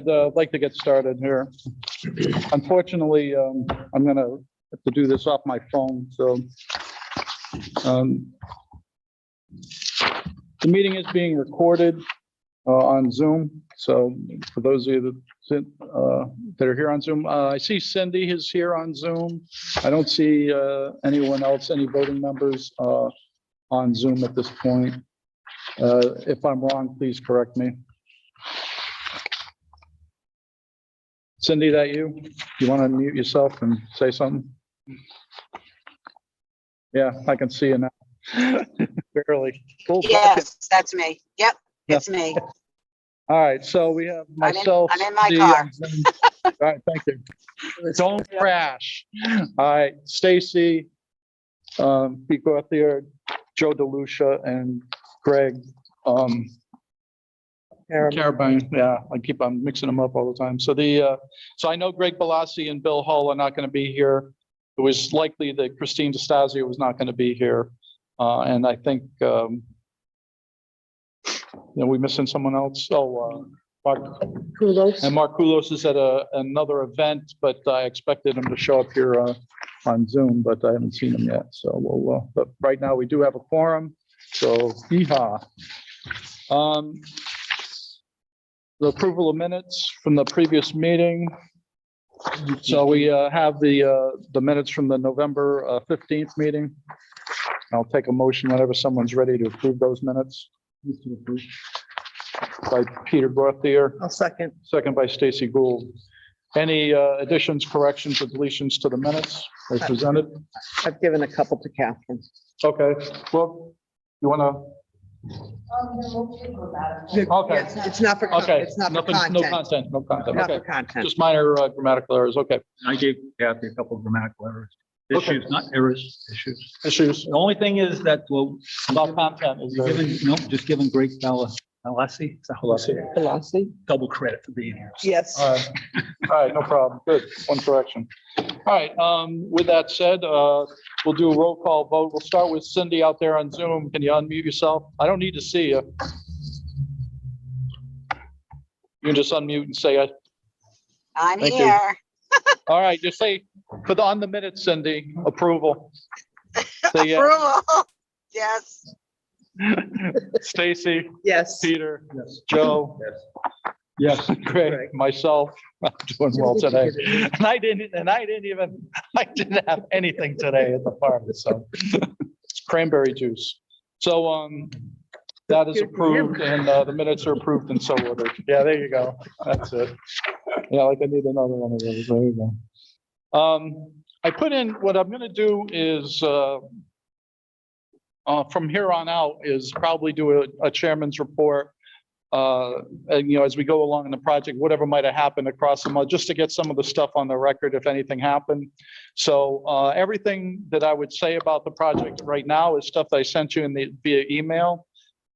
I'd like to get started here. Unfortunately, I'm going to have to do this off my phone. So the meeting is being recorded on Zoom. So for those of you that are here on Zoom, I see Cindy is here on Zoom. I don't see anyone else, any voting members on Zoom at this point. If I'm wrong, please correct me. Cindy, that you? You want to unmute yourself and say something? Yeah, I can see you now. Barely. Yes, that's me. Yep, it's me. All right, so we have myself. I'm in my car. All right, thank you. Don't crash. All right, Stacy, Pete Gauthier, Joe DeLucia, and Greg. Carabine, yeah, I'm mixing them up all the time. So so I know Greg Balassi and Bill Hull are not going to be here. It was likely that Christine DeStasio was not going to be here. And I think, we missing someone else? Oh, Mark Kulos. And Mark Kulos is at another event, but I expected him to show up here on Zoom, but I haven't seen him yet. So we'll, but right now we do have a quorum. So yeehaw. The approval of minutes from the previous meeting. So we have the minutes from the November 15th meeting. I'll take a motion whenever someone's ready to approve those minutes. By Peter Gauthier, I'll second. second by Stacy Gould. Any additions, corrections, or deletions to the minutes as presented? I've given a couple to Catherine. Okay, well, you want to? Okay. Yes, it's not for, Okay, it's not for nothing, content. no content, Not okay. for content. Just minor grammatical errors, okay. I gave Kathy a couple of grammatical errors. Okay. Issues, not errors, issues. Issues The only thing is that, well, about content is you're there. giving, no, just giving Greg Balassi, Velocity? double credit for being here. Yes. All right, no problem, good, one correction. All right, with that said, we'll do a roll call vote. We'll start with Cindy out there on Zoom. Can you unmute yourself? I don't need to see you. You can just unmute and say, I'm Thank you. here. all right, just say, on the minutes, Cindy, approval. Say yes. Approval. Yes. Stacy, Yes. Peter, Yes. Joe, Yes. Greg, myself, I'm doing well today. And I didn't have anything today at the farm, so it's cranberry juice. So, that is approved and, the minutes are approved and so ordered. Yeah, there you go. That's it. Yeah, like I need another one of those. There you go. I put in, what I'm gonna do is, from here on out is probably do a chairman's report. And, as we go along in the project, whatever might have happened across the month, just to get some of the stuff on the record if anything happened. So everything that I would say about the project right now is stuff that I sent you via email.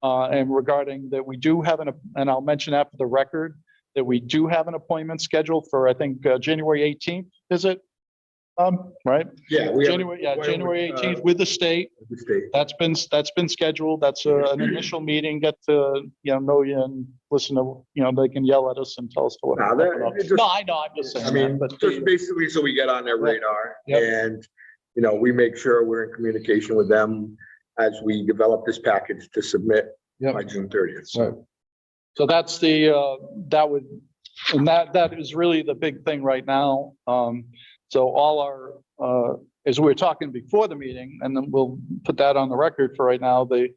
And regarding that, we do have and I'll mention that for the record, that we do have an appointment scheduled for, I think, January 18th, is it? Right? Yeah, we have. January 18th with the state. The state. That's been scheduled. That's an initial meeting, get to, know you and listen to, they can yell at us and tell us what. No, it just- No, I know, I'm just saying. I mean, that, but just basically so we get on their radar Yep. and, we make sure we're in communication with them as we develop this package to submit Yep. by June 30th. Right. So that's that is really the big thing right now. So all our, as we were talking before the meeting, and then we'll put that on the record for right now, the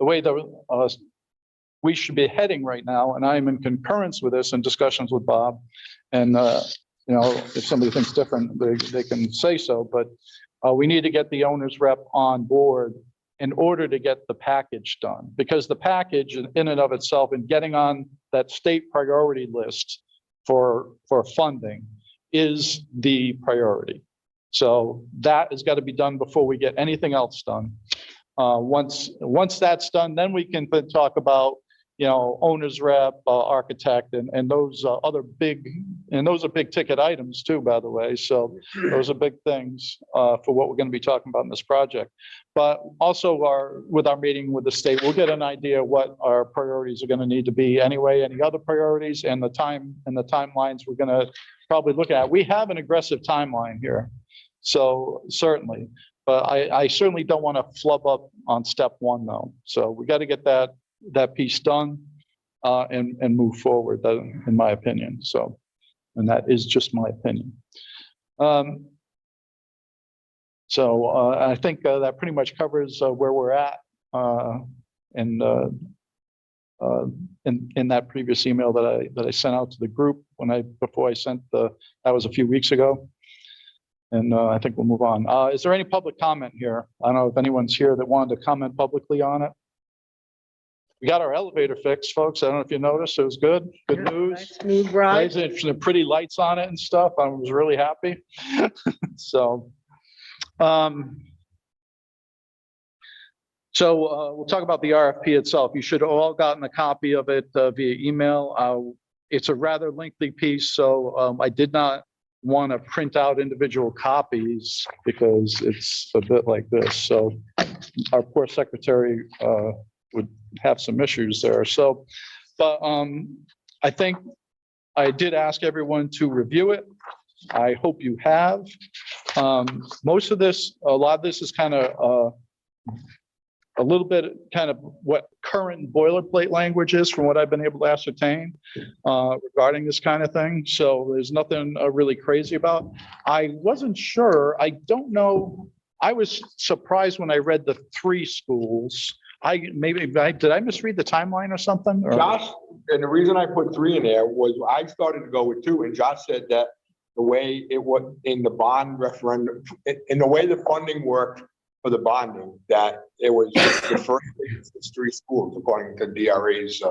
way that we should be heading right now, and I'm in concurrence with this and discussions with Bob. And, if somebody thinks different, they can say so, but we need to get the owner's rep on board in order to get the package done, because the package in and of itself and getting on that state priority list for funding is the priority. So that has got to be done before we get anything else done. Once that's done, then we can talk about, owner's rep, architect, and those other big and those are big ticket items too, by the way. So those are big things for what we're going to be talking about in this project. But also with our meeting with the state, we'll get an idea what our priorities are going to need to be anyway, any other priorities and the timelines we're going to probably look at. We have an aggressive timeline here. So certainly, but I certainly don't want to flub up on step one though. So we got to get that piece done and move forward, in my opinion. So, and that is just my opinion. So I think that pretty much covers where we're at in that previous email that I sent out to the group before I sent that was a few weeks ago. And I think we'll move on. Is there any public comment here? I don't know if anyone's here that wanted to comment publicly on it. We got our elevator fixed, folks. I don't know if you noticed. It was good. Good news. Nice Smooth ride. Nice, and pretty lights on it and stuff. I was really happy. So, we'll talk about the RFP itself. You should have all gotten a copy of it via email. It's a rather lengthy piece, so I did not want to print out individual copies because it's a bit like this. So our poor secretary would have some issues there. So, but I think I did ask everyone to review it. I hope you have. Most of this, a lot of this is kind of a little bit kind of what current boilerplate language is from what I've been able to ascertain regarding this kind of thing. So there's nothing really crazy about. I wasn't sure. I don't know. I was surprised when I read the 3 schools. Did I misread the timeline or something? Or? Josh, and the reason I put 3 in there was I started to go with 2, and Josh said that the way it was in the bond referendum, in the way the funding worked for the bonding, that it was the first 3 schools according to DRA's.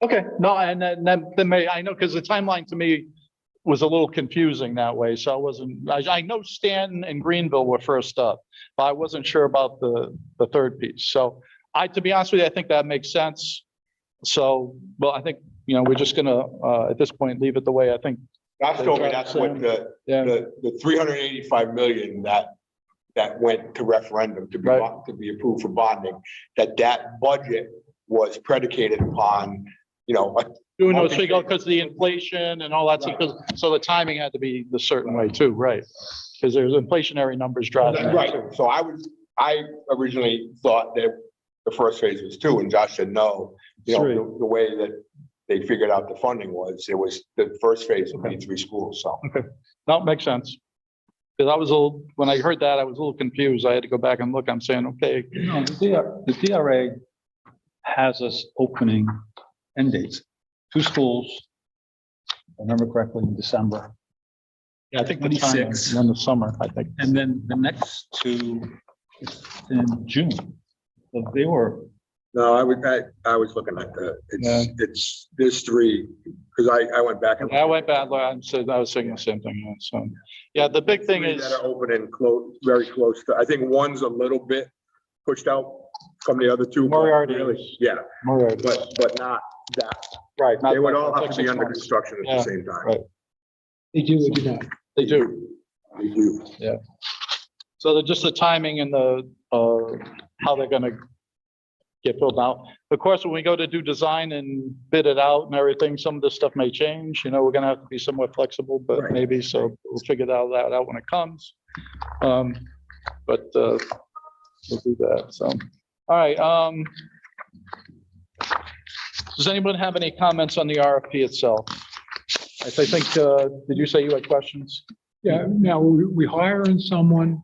Okay, no, and then I know because the timeline to me was a little confusing that way. So I wasn't, I know Stanton and Greenville were first up, but I wasn't sure about the 3rd piece. So to be honest with you, I think that makes sense. So, well, I think, we're just gonna, at this point, leave it the way I think. Josh told me that's what the 385 million that went to referendum to be approved for bonding, that budget was predicated upon, Doing those figures because the inflation and all that, so the timing had to be the certain way too, right? Because there's inflationary numbers driving. Right, so I originally thought that the first phase was 2, and Josh said no. The way that they figured out the funding was, it was the first phase would be 3 schools, so. Okay, that makes sense. Because when I heard that, I was a little confused. I had to go back and look. I'm saying, okay. The DRA has us opening end dates. 2 schools, if I remember correctly, in December. Yeah, I think 26. in the summer, I think. And then the next 2 in June. So they were. No, I was looking at there's 3, because I went back and. I went back, I was saying the same thing. Yeah, so, yeah, the big thing 3 is. that are open and close, very close to, I think one's a little bit pushed out from the other 2. Moriarty. Really, yeah, Moriarty. but not that. Right. They would all have to be under construction at the same time. Right. They do or do not. They do. They do. Yeah. So just the timing and the how they're gonna get filled out. Of course, when we go to do design and bid it out and everything, some of this stuff may change. We're gonna have to be somewhat flexible, but Right. maybe so we'll figure that out when it comes. But we'll do that. So, all right. Does anyone have any comments on the RFP itself? I think, did you say you had questions? Yeah, now we hiring someone.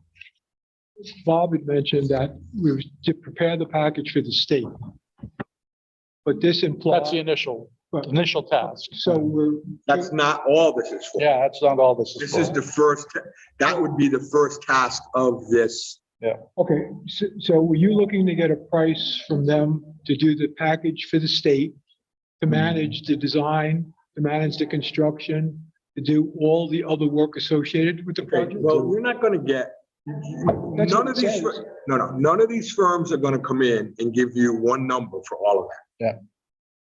Bob had mentioned that we were to prepare the package for the state. But this implies. That's the initial task. So That's not all this is for. Yeah, that's not all this is This for. is the first, that would be the first task of this. okay, so were you looking to get a price from them to do the package for the state? To manage the design, to manage the construction, to do all the other work associated with the project? Well, we're not gonna get, That's none what of it these, says. none of these firms are gonna come in and give you one number for all of that. Yeah.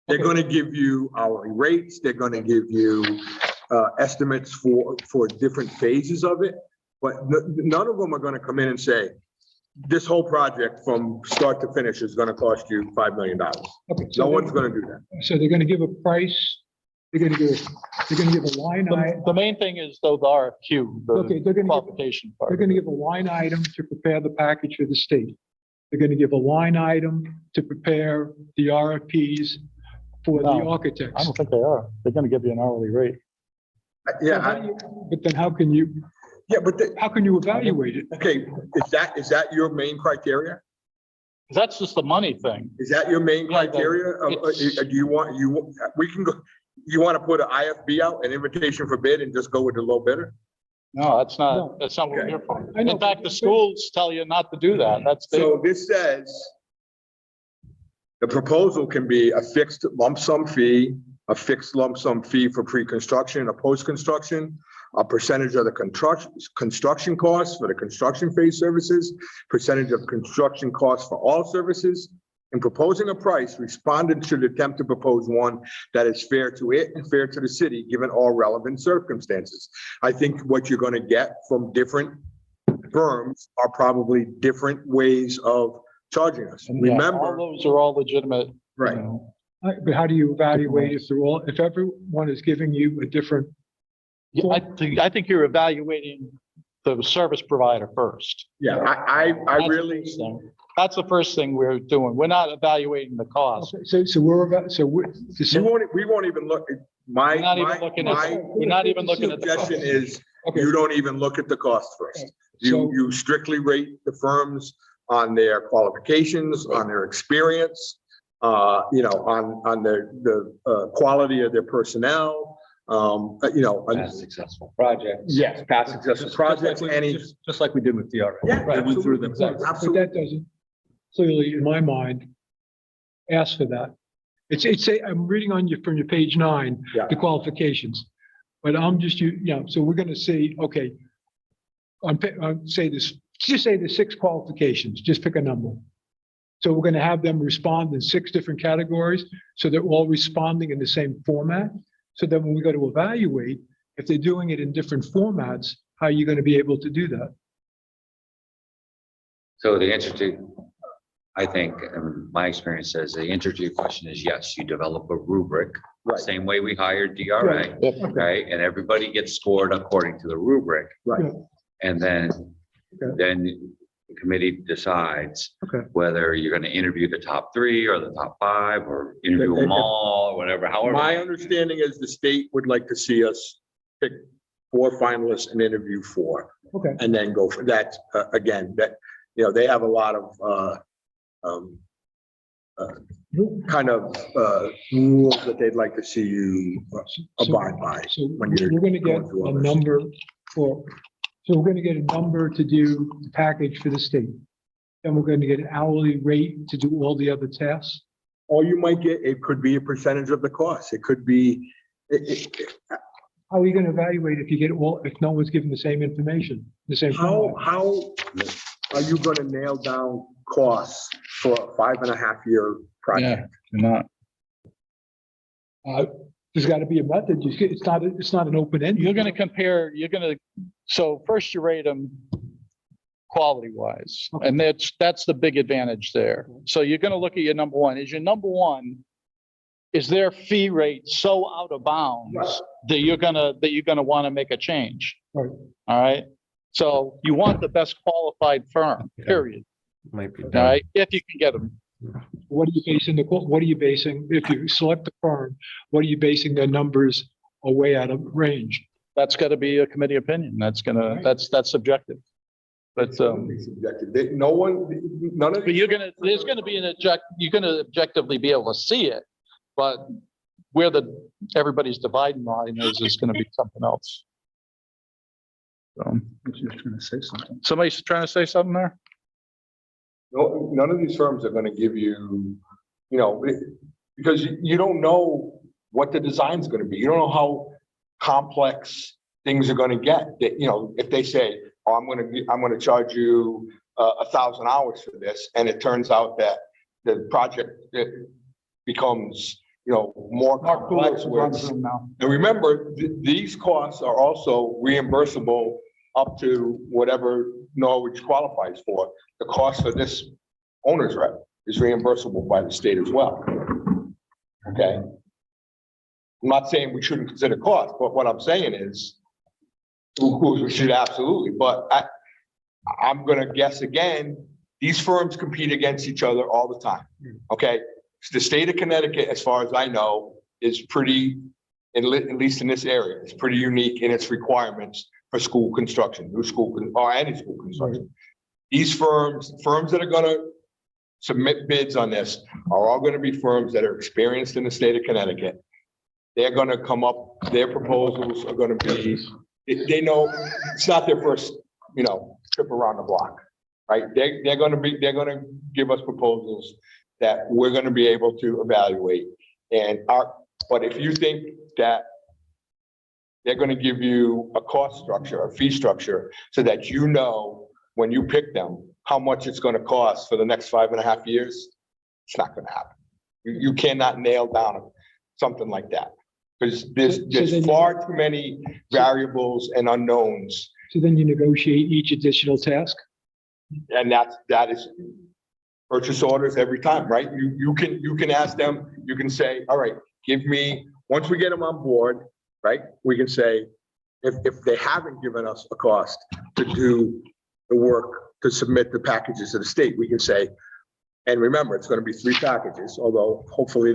They're gonna give you hourly rates, they're gonna give you estimates for different phases of it, but none of them are gonna come in and say, this whole project from start to finish is gonna cost you $5 million. Okay, No so one's gonna do that. they're gonna give a price, they're gonna give a line item. The main thing is though the RFQ, Okay, the they're gonna give, qualification they're part. gonna give a line item to prepare the package for the state. They're gonna give a line item to prepare the RFPs for the No, I architects. don't think they are. They're gonna give you an hourly rate. Yeah, But then how can you evaluate it? okay, is that your main criteria? That's just the money thing. Is that your main Yeah, criteria? it's- Do you want, we can go, you want to put an IFB out, an invitation for bid and just go with the low bidder? No, that's No. not, that's not what we're here for. I know, In fact, the but- schools tell you not to do that. That's big. So this says the proposal can be a fixed lump sum fee, a fixed lump sum fee for pre-construction or post-construction, a percentage of the construction costs for the construction phase services, percentage of construction costs for all services. In proposing a price, respondent should attempt to propose one that is fair to it and fair to the city, given all relevant circumstances. I think what you're going to get from different firms are probably different ways of charging us. And yeah, Remember, all those are all legitimate. you right, know. But how do you evaluate if they're all, if everyone is giving you a different, Yeah, I think you're evaluating the service provider first. yeah, I That's the really, first thing. That's the first thing we're doing. We're not evaluating the cost. so we're about, so we're. we won't even look, my, We're not even looking at, my we're not even looking at the cost. suggestion is Okay, you don't even look at the cost first. So- You strictly rate the firms on their qualifications, on their experience, on the quality of their personnel, Past successful projects. yes, past successful projects, any. Just like we did with DRA. Yeah, They went through them. absolutely. but Absolutely. that doesn't clearly, in my mind, ask for that. It's, I'm reading on from your page 9, Yeah. the qualifications. But I'm just, so we're gonna see, okay, say this, just say the 6 qualifications, just pick a number. So we're gonna have them respond in 6 different categories, so they're all responding in the same format. So then when we go to evaluate, if they're doing it in different formats, how are you gonna be able to do that? So the answer to, I think, my experience says the answer to your question is yes, you develop a rubric. Right. Same way we hired DRA, right? And everybody gets scored according to the rubric. Right. And then, Okay. then the committee decides Okay. whether you're gonna interview the top 3 or the top 5 or interview them all or whatever, however. My understanding is the state would like to see us pick 4 finalists and interview 4. Okay. And then go for that, again, that, they have a lot of, kind of, rules that they'd like to see you abide by. So when you're we're gonna get going through all a this. number so we're gonna get a number to do the package for the state. Then we're gonna get an hourly rate to do all the other tasks. Or you might get, it could be a percentage of the cost. It could be, How are you gonna evaluate if you get if no one's given the same information, the same? how format? are you gonna nail down costs for a 5.5-year project? Not. There's gotta be a method. It's not an open end. You're gonna compare, so first you rate them quality wise, and that's the big advantage there. So you're gonna look at your number one. Is your number one, is their fee rate so out of bounds that you're gonna wanna make a change? Right. All right, so you want the best qualified firm, period. Might be All right, if you can get them. What are you basing, if you select the firm, what are you basing their numbers away out of range? That's gotta be a committee opinion. That's subjective. But, Subjective. No one, none of. but there's gonna be you're gonna objectively be able to see it, but where everybody's dividing line is gonna be something else. So, You're trying to say something. somebody's trying to say something there? No, none of these firms are gonna give you, because you don't know what the design's gonna be. You don't know how complex things are gonna get. That, if they say, oh, I'm gonna charge you 1,000 hours for this, and it turns out that the project becomes more Mark complex Kulis is on with. Zoom now. And remember, these costs are also reimbursable up to whatever Norwich qualifies for. The cost for this owner's rep is reimbursable by the state as well. Okay? I'm not saying we shouldn't consider cost, but what I'm saying is, we should absolutely, but I'm gonna guess again, these firms compete against each other all the time, okay? The state of Connecticut, as far as I know, is pretty, at least in this area, it's pretty unique in its requirements for school construction, new school, or any school construction. These firms that are gonna submit bids on this are all gonna be firms that are experienced in the state of Connecticut. They're gonna come up, their proposals are gonna be, they know, it's not their first, trip around the block, right? They're gonna give us proposals that we're gonna be able to evaluate. But if you think that they're gonna give you a cost structure, a fee structure, so that when you pick them, how much it's gonna cost for the next 5.5 years, it's not gonna happen. You cannot nail down something like that. Because there's far too many variables and unknowns, So then you negotiate each additional task? and that is purchase orders every time, right? You can ask them, you can say, all right, give me, once we get them on board, right? We can say, if they haven't given us a cost to do the work, to submit the packages to the state, we can say, and remember, it's gonna be 3 packages, although hopefully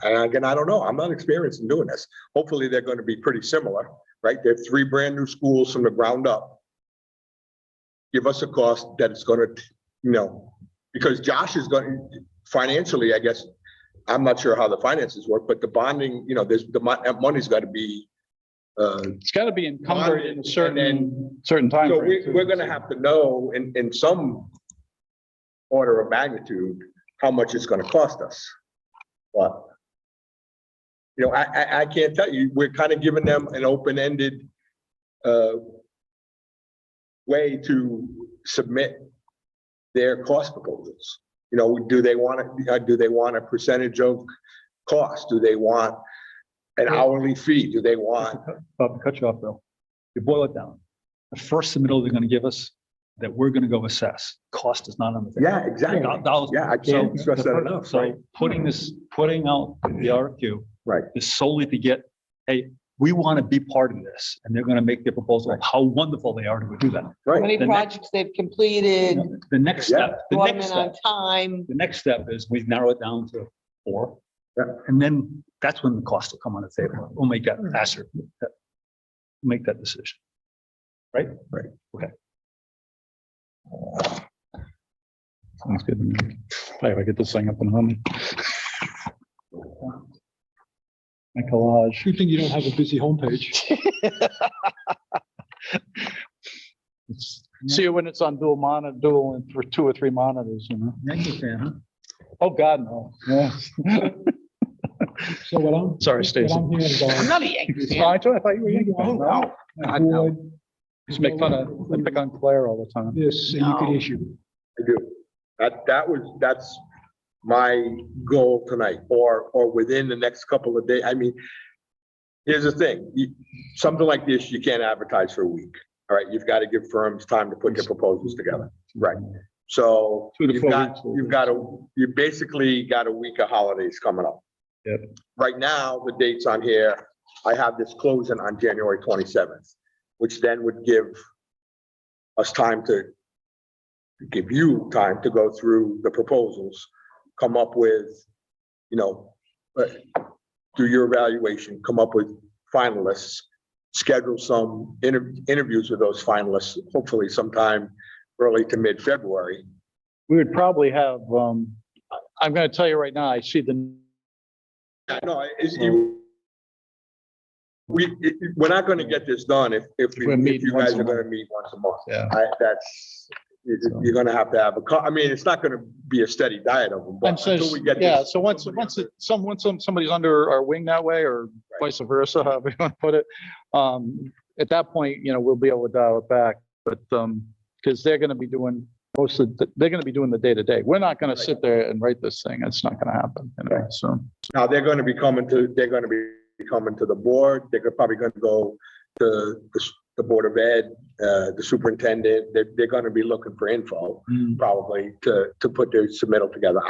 and again, I don't know, I'm not experienced in doing this. Hopefully, they're gonna be pretty similar, right? They're 3 brand new schools from the ground up. Give us a cost that it's gonna, because Josh is going, financially, I guess, I'm not sure how the finances work, but the bonding, that money's gotta be, It's gotta be encumbered in a And certain time. so frame, too. we're gonna have to know in some order of magnitude, how much it's gonna cost us. But, I can't tell you, we're kind of giving them an open-ended way to submit their cost proposals. Do they want a percentage of cost? Do they want an hourly fee? Do they want? Bob, to cut you off, Bill. You boil it down. The first submittal they're gonna give us, that we're gonna go assess. Cost is not on the table. Yeah, exactly. Dollars. Yeah, I can't So, stress that enough, right? So putting out the RFQ. Right. Is solely to get, hey, we want to be part of this, and they're gonna make the proposal of how wonderful they are to do that. How Right. many The next- projects they've completed, The next step, brought them in on time. the next step is we narrow it down to 4. Yeah. And then that's when the cost will come on the table. We'll make that faster. Make that decision. Right? Right. Okay. Sounds good to me. If I get this thing up and running. My collage. Good thing you don't have a busy homepage. See it when it's on dual and for 2 or 3 monitors, Yankee fan, huh? Oh, God, no. Yeah. So what I'm. Sorry, Stacy. What I'm hearing, I'm Don, not a Yankees Oh, fan. I thought you were Yankee fan. No. the board, Just make fun of, I pick on Claire all the time. This, and you could No. issue. I do. That's my goal tonight, or within the next couple of days. I mean, here's the thing, something like this, you can't advertise for a week. All right, you've got to give firms time to put their proposals together. Right. So 2 to 4 weeks. you basically got a week of holidays coming up. Yep. Right now, the dates on here, I have this closing on January 27th, which then would give us time to give you time to go through the proposals, come up with, do your evaluation, come up with finalists, schedule some interviews with those finalists, hopefully sometime early to mid-February. We would probably have, I'm gonna tell you right now, I see the, No, we're not gonna get this done if we're meeting you once guys a are gonna month. meet once a month. Yeah. You're gonna have to have I mean, it's not gonna be a steady diet of them, and but so, until we get. yeah, this- so once somebody's under our wing that way, or vice versa, however you want to put it, at that point, we'll be able to dial it back, but, because they're gonna be doing they're gonna be doing the day-to-day. We're not gonna sit there and write this thing. It's not gonna happen, so. Now, they're gonna be coming to the board, they're probably gonna go to the Board of Ed, the superintendent, they're gonna be looking for info, probably to put their submittal together.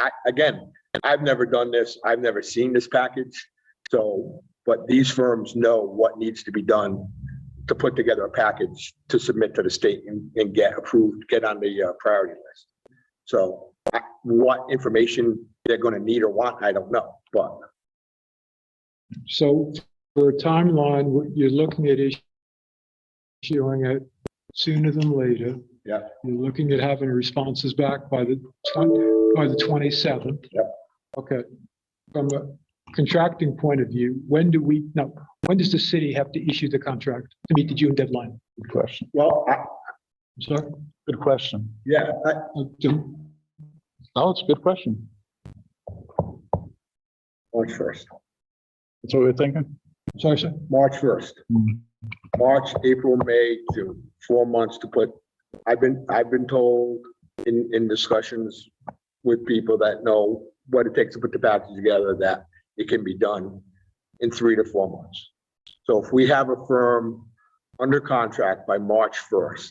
I've never done this, I've never seen this package, so, but these firms know what needs to be done to put together a package to submit to the state and get approved, get on the priority list. So what information they're gonna need or want, I don't know, but So for a timeline, what you're looking at issuing it sooner than later. Yeah. You're looking at having responses back by the 27th. Yep. Okay. From a contracting point of view, when does the city have to issue the contract to meet the June deadline? Good question. well, Sorry? Good question. yeah, No, it's a good question. March 1st. That's what we're thinking. Sorry, sir. March 1st. March, April, May, June, 4 months to put, I've been told in discussions with people that know what it takes to put the package together, that it can be done in 3 to 4 months. So if we have a firm under contract by March 1st,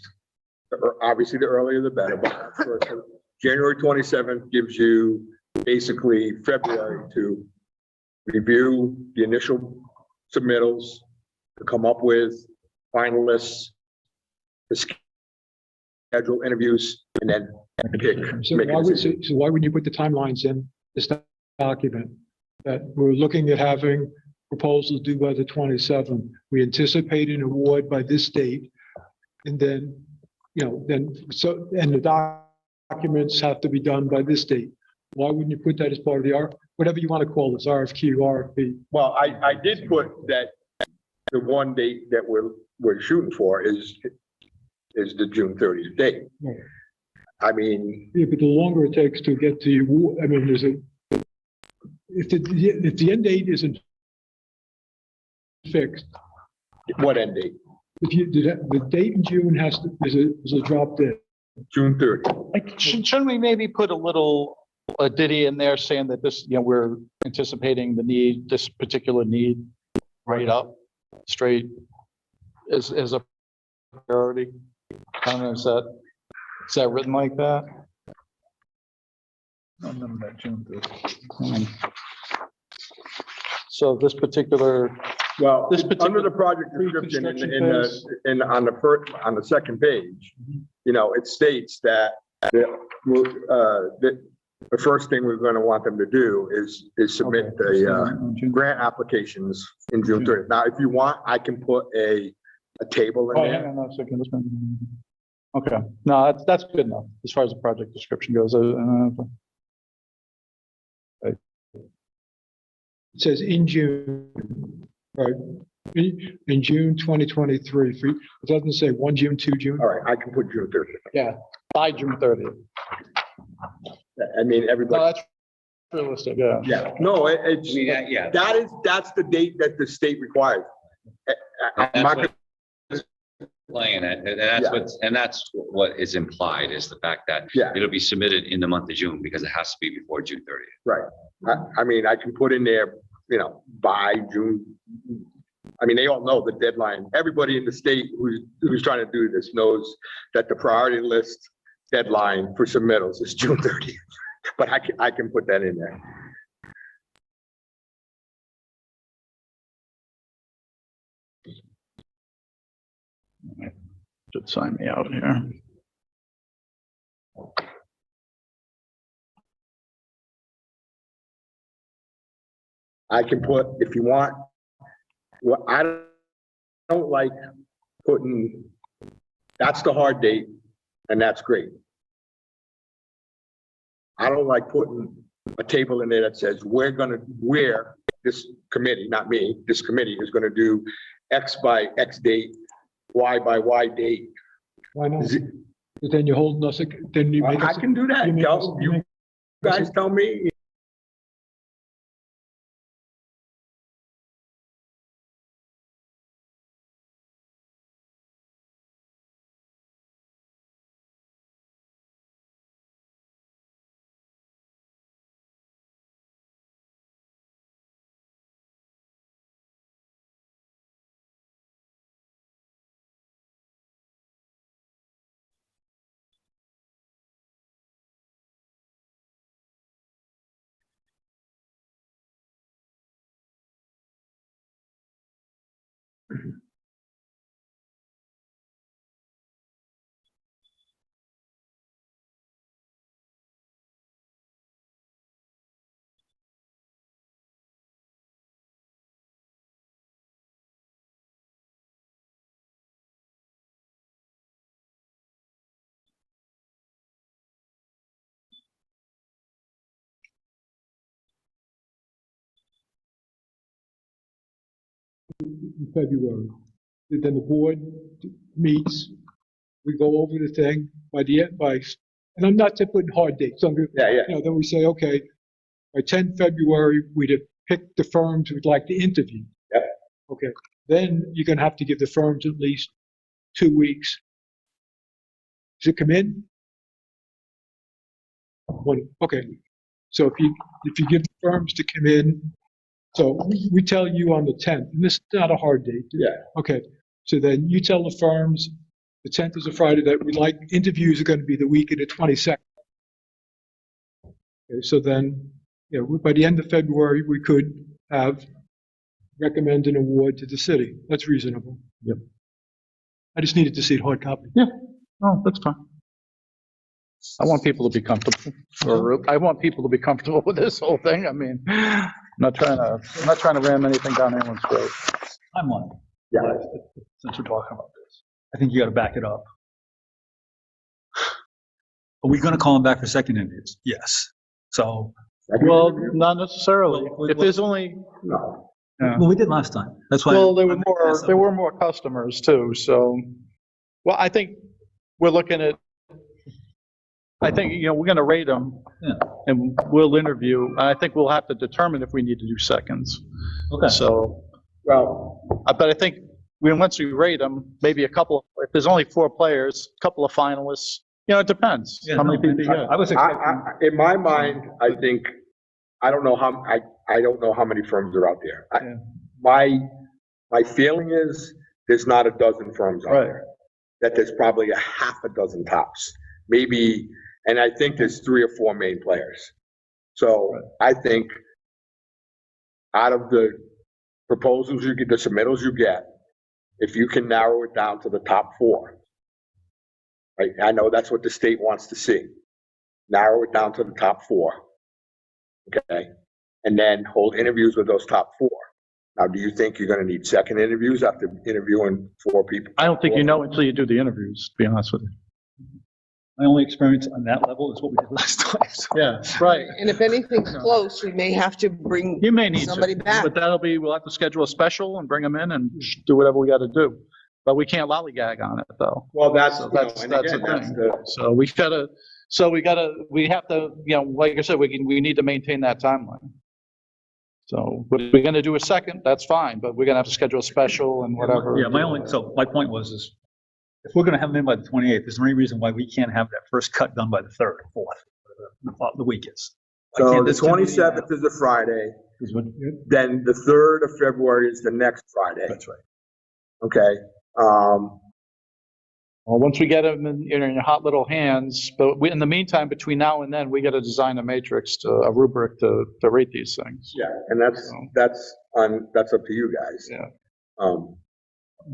obviously the earlier the better, but January 27th gives you basically February to review the initial submittals, to come up with finalists, to schedule interviews, and then pick. So make a why would, decision. so why would you put the timelines in this document? That we're looking at having proposals due by the 27th. We anticipate an award by this date. And then, and the documents have to be done by this date. Why wouldn't you put that as part of the whatever you want to call this, RFQ, RFP? Well, I did put that the one date that we're shooting for is the June 30th date. Right. I mean, Yeah, but the longer it takes to get to you, I mean, if the end date isn't fixed, what end date? the date in June is a drop dead. June 30th. Like, shouldn't we maybe put a ditty in there saying that this, we're anticipating this particular need right up, straight, is a priority? I don't know, is that written like that? I don't remember that June 30th. So this particular, Well, This under the project description on the second page, it states that the first thing we're going to want them to do is submit the grant applications in June 30th. Now, if you want, I can put a table in oh, there. hang on a second. Okay, no, that's good enough as far as the project description goes. It says in June, right? In June 2023, it doesn't say 1 June, 2 June. All right, I can put June 30th. Yeah, by June 30th. I mean, No, everybody, that's realistic, yeah. yeah, no, it's, Yeah. that's the date that the state requires. I'm not gonna- Playing it, and that's what is implied is the fact that Yeah. it'll be submitted in the month of June because it has to be before June 30th. I mean, I can put in there, by June. I mean, they all know the deadline. Everybody in the state who's trying to do this knows that the priority list deadline for submittals is June 30th. But I can put that in there. Should sign me out here. I can put, if you want, well, I don't like putting, that's the hard date, and that's great. I don't like putting a table in there that says, this committee, not me, this committee is gonna do X by X date, Y by Y date. Why not? But then you're holding us, then you make I us. can do that. you make us- You guys tell me, In February. Then the board meets, we go over the thing by the end, and I'm not putting hard dates. Then we say, okay, by 10 February, we'd have picked the firms we'd like to interview. Yep. Okay, then you're gonna have to give the firms at least 2 weeks to come in. Okay, so if you give the firms to come in, so we tell you on the 10th, and this is not a hard date. Yeah. Okay, so then you tell the firms, the 10th is a Friday, that we'd like, interviews are gonna be the week of the 22nd. Okay, so then, by the end of February, we could recommend an award to the city. That's reasonable. Yep. I just needed to see a hard copy. Oh, that's fine. I want people to be comfortable, I want people to be comfortable with this whole thing. I mean, I'm not trying to ram anything down anyone's throat. Timeline. Yeah. Since we're talking about this, I think you gotta back it up. Are we gonna call him back for second interviews? Yes. So, Well, not necessarily. If there's only, No. well, we did last time. That's why. well, there were more customers too, so. Well, I think we're looking at, we're gonna rate them. Yeah. And we'll interview, and I think we'll have to determine if we need to do seconds. Okay. So, Well, but I think once we rate them, maybe if there's only 4 players, a couple of finalists, it depends Yeah, how many no, people you get. I was expecting. in my mind, I think, I don't know how many firms are out there. Yeah. My feeling is there's not a dozen firms out Right. there. That there's probably a half a dozen tops, maybe, and I think there's 3 or 4 main players. So I think out of the proposals you get, the submittals you get, if you can narrow it down to the top 4. Right, I know that's what the state wants to see. Narrow it down to the top 4. Okay, and then hold interviews with those top 4. Now, do you think you're gonna need second interviews after interviewing 4 people? I don't think you know until you do the interviews, to be honest with you. My only experience on that level is what we did last time. So. Yeah, right. And if anything's close, we may have to bring You may need somebody to, back. but we'll have to schedule a special and bring them in and do whatever we gotta do. But we can't lollygag on it, though. Well, that's, So you know, that's and the again, that's thing. the, So we have to, like I said, we need to maintain that timeline. So, but if we're gonna do a second, that's fine, but we're gonna have to schedule a special and whatever. Yeah, my point was if we're gonna have them in by the 28th, is there any reason why we can't have that first cut done by the 3rd or 4th, the week is? Why so can't the this continue? 27th is a Friday, Is what- then the 3rd of February is the next Friday, That's right. okay? Well, once we get them in your hot little hands, but in the meantime, between now and then, we gotta design a matrix a rubric to rate these things. Yeah, and that's up to you guys. Yeah.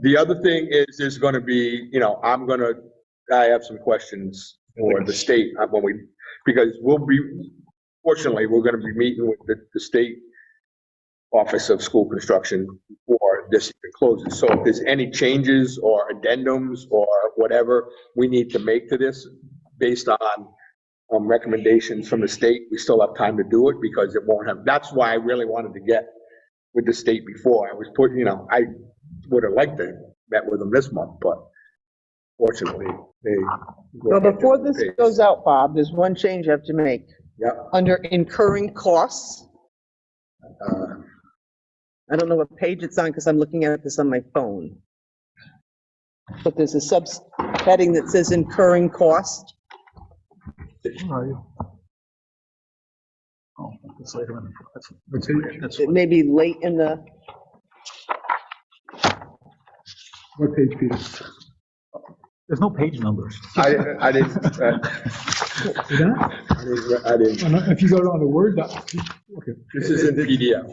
The other thing is, there's gonna be, I have some questions for the state because fortunately, we're gonna be meeting with the state Office of School Construction before this even closes. So if there's any changes or addendums or whatever we need to make to this based on recommendations from the state, we still have time to do it because it won't have, that's why I really wanted to get with the state before. I was I would have liked to met with them this month, but fortunately, they. Well, before this goes out, Bob, there's one change I have to make. Yeah. Under incurring costs, I don't know what page it's on because I'm looking at this on my phone. But there's a sub-heading that says incurring cost. Oh, that's later in. That's It may be late in the, What page, Peter? There's no page numbers. I didn't, Is that? I didn't, If you go on the Word doc, okay. this is in PDF.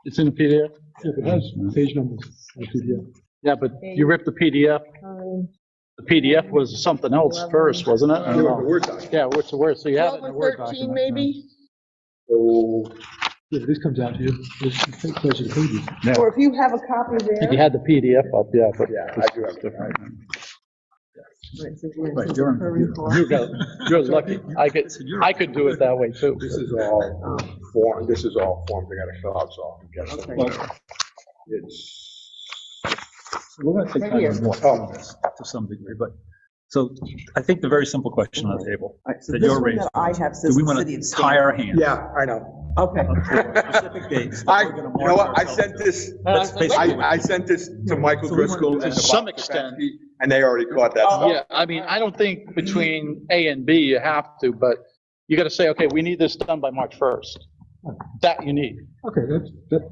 It's in the PDF? If it has page numbers. in the PDF. Yeah, but you ripped the PDF. The PDF was something else first, wasn't it? I don't The know. Word document. Yeah, what's the word? So you have it in 12 the and Word 13 document. maybe? So, Yeah, this comes out here. This places the pages. Or if you have a copy If you there. had the PDF up, yeah, but. yeah, I do have it. Right, so where's Right, the you're- recurring cost? You're lucky. I could do it that way too. This is all form, this is all forms I gotta fill out, so I can get Okay. some. It's, We're gonna take Right time here. to walk through this to some degree, but, so I think the very simple question on the table All right, so that this you're one raising, that I have says do we the want city of to tie our Stanford. hands? yeah, I know. Okay. Specific dates. I, We're you gonna know mark what, I ourselves sent to. this, That's basically what- I sent this to Michael So we wanna Driscoll do and this to to some Bob extent. Kopechne, and they already caught that. Yeah, I mean, I don't think between A and B you have to, but you gotta say, okay, we need this done by March 1st. That you need. Okay, that,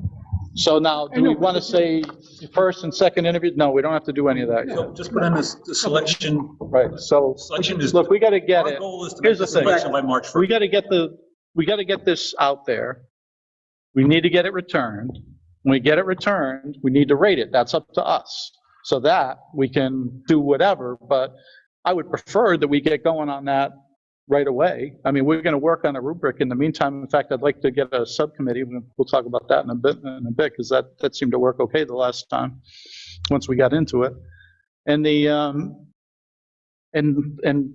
So now, do we want to say first and second interview? No, we don't have to do any of that. So just put in this, the selection, Right, so, selection is, look, we gotta get our it. goal is to Here's make the the thing. selection by March We 1st. gotta get this out there. We need to get it returned. When we get it returned, we need to rate it. That's up to us. So that we can do whatever, but I would prefer that we get going on that right away. I mean, we're gonna work on a rubric in the meantime. In fact, I'd like to get a subcommittee. We'll talk about that in a bit, because that seemed to work okay the last time, once we got into it. And the, and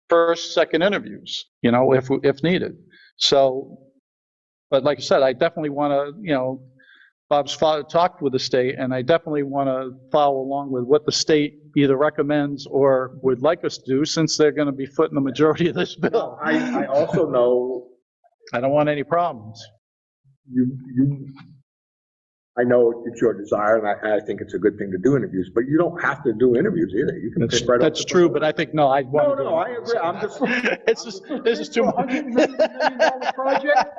first, second interviews, if needed. So, but like I said, I definitely want to, Bob's talked with the state, and I definitely want to follow along with what the state either recommends or would like us to do, since they're going to be footing the majority of this bill. I also know I don't want any problems. I know it's your desire, and I think it's a good thing to do interviews, but you don't have to do interviews either. You can pick right up. That's true, but I think, no, I want to do No, I agree. I'm just. It's just, this is too much. $190 million project?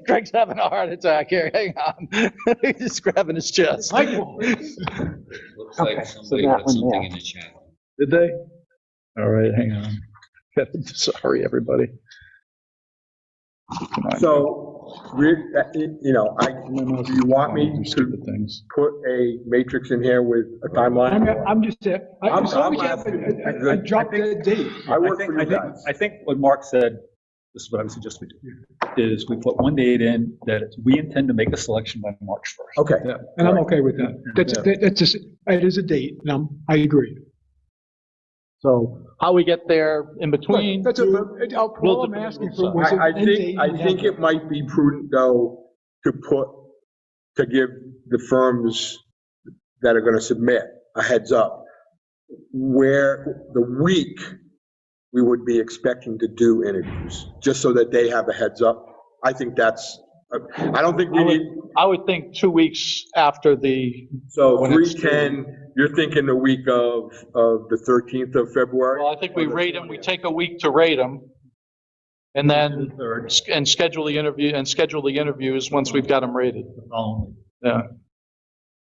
Greg's having a heart attack here, hang on. He's grabbing his chest. Michael. Looks Okay, like so somebody that put one something there. in the chat. Did they? All right, hang on. Sorry, everybody. Come on. So, do you want me to Stupid things. put a matrix in here with a timeline? I'm just, as long as you have a drop dead date. I work think- for you guys. I think what Mark said, this is what I would suggest we do, is we put one date in that we intend to make a selection by March 1st. Okay, And I'm okay with that. That's just, it is a date, and I agree. So how we get there in between, That's all I'm asking for was an I end date. think it might be prudent, though, to give the firms that are gonna submit a heads up where the week we would be expecting to do interviews, just so that they have a heads up. I think that's, I don't think we need, I would think 2 weeks after the, so when it's 310, you're thinking the week of the 13th of February? well, I think we rate them, we take a week to rate them. And then, Third, and schedule the interviews once we've got them rated. the following. Yeah,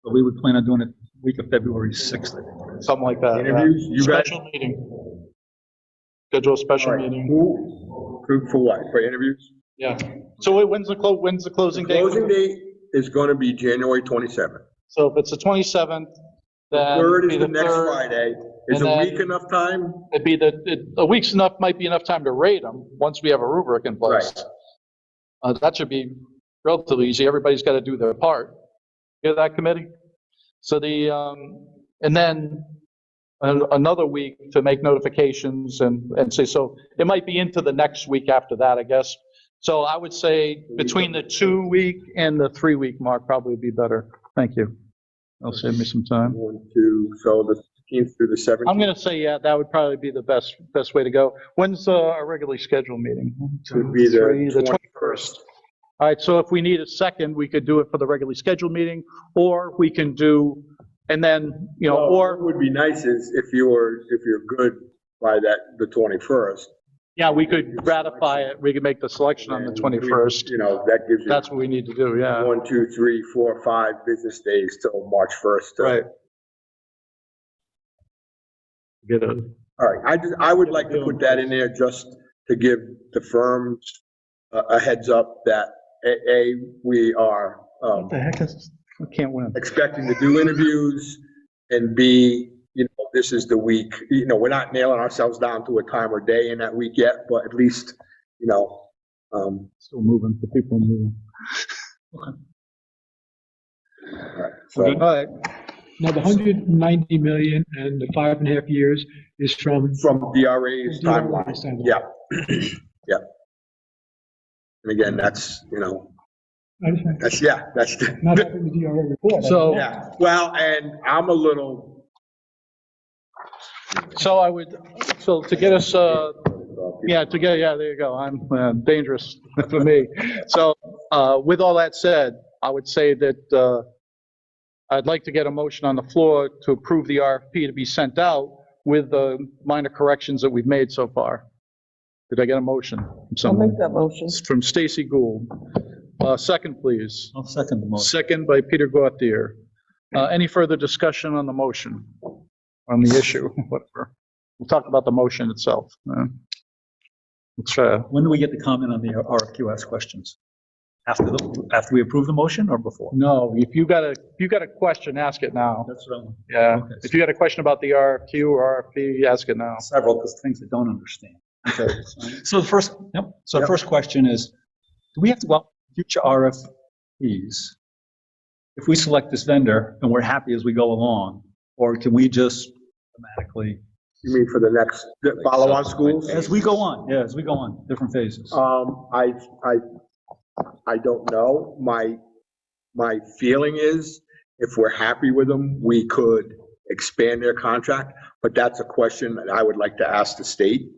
So we would plan on doing it week of February 6th, I think. something like that. yeah. Interviews, you guys? Special meeting. Schedule a special All right, meeting, for what, for interviews? yeah. So when's the closing date? Closing date is gonna be January 27th. So if it's the 27th, then. Third it'd be is the next 3rd. Friday. Is and a then- week enough time? It'd be a week's enough, might be enough time to rate them, once we have a rubric in place. That should be relatively easy, everybody's got to do their part. Hear that, committee? So and then another week to make notifications and say, so it might be into the next week after that, I guess. So I would say between the 2 week and the 3 week mark probably be better. Thank you. That'll save me some time. 1, 2, so the 15th through the 17th. I'm gonna say, yeah, that would probably be the best way to go. When's our regularly scheduled meeting? 1, 2, Would be the 3, the 21st. 21st. All right, so if we need a second, we could do it for the regularly scheduled meeting, or we can do, and then, What or, would be nice is if you're good by the 21st. yeah, we could ratify it, we could make the selection on the and 21st. That gives you That's what we need to do, yeah. 1, 2, 3, 4, 5 business days till March 1st. Right. Get a, All right, I would like to put that in there just to give the firms a heads up that, we are, What the heck is, we can't win. expecting to do interviews, and B, this is the week, we're not nailing ourselves down to a time or day in that week yet, but at least, Still moving, the people are moving. so. All right, Now, the 190 million and the 5.5 years is from. From DRA's timeline, DRA's timeline. yeah. Yeah. And again, that's, I understand. that's, Not having the DRA report. So- yeah, well, and I'm a little, So I would, so to get us, yeah, there you go. I'm dangerous for me. So with all that said, I would say that I'd like to get a motion on the floor to approve the RFP to be sent out with the minor corrections that we've made so far. Did I get a motion from I'll someone? make that motion. From Stacy Gould. Second, please. I'll second the motion. Second by Peter Gauthier. Any further discussion on the motion, on the issue, whatever? We'll talk about the motion itself. Let's try. When do we get to comment on the RFQS questions? After we approve the motion or before? No, if you got a question, ask it now. That's what I'm. Yeah, Okay. if you got a question about the RFQ or RFP, ask it now. Several, because things I don't understand. Okay. So the first, so the first question is, do we have to go out for future RFPs? If we select this vendor and we're happy as we go along, or can we just automatically? you mean for the next follow-on schools? As we go on, yeah, as we go on, different phases. I don't know. My feeling is if we're happy with them, we could expand their contract, but that's a question that I would like to ask the state.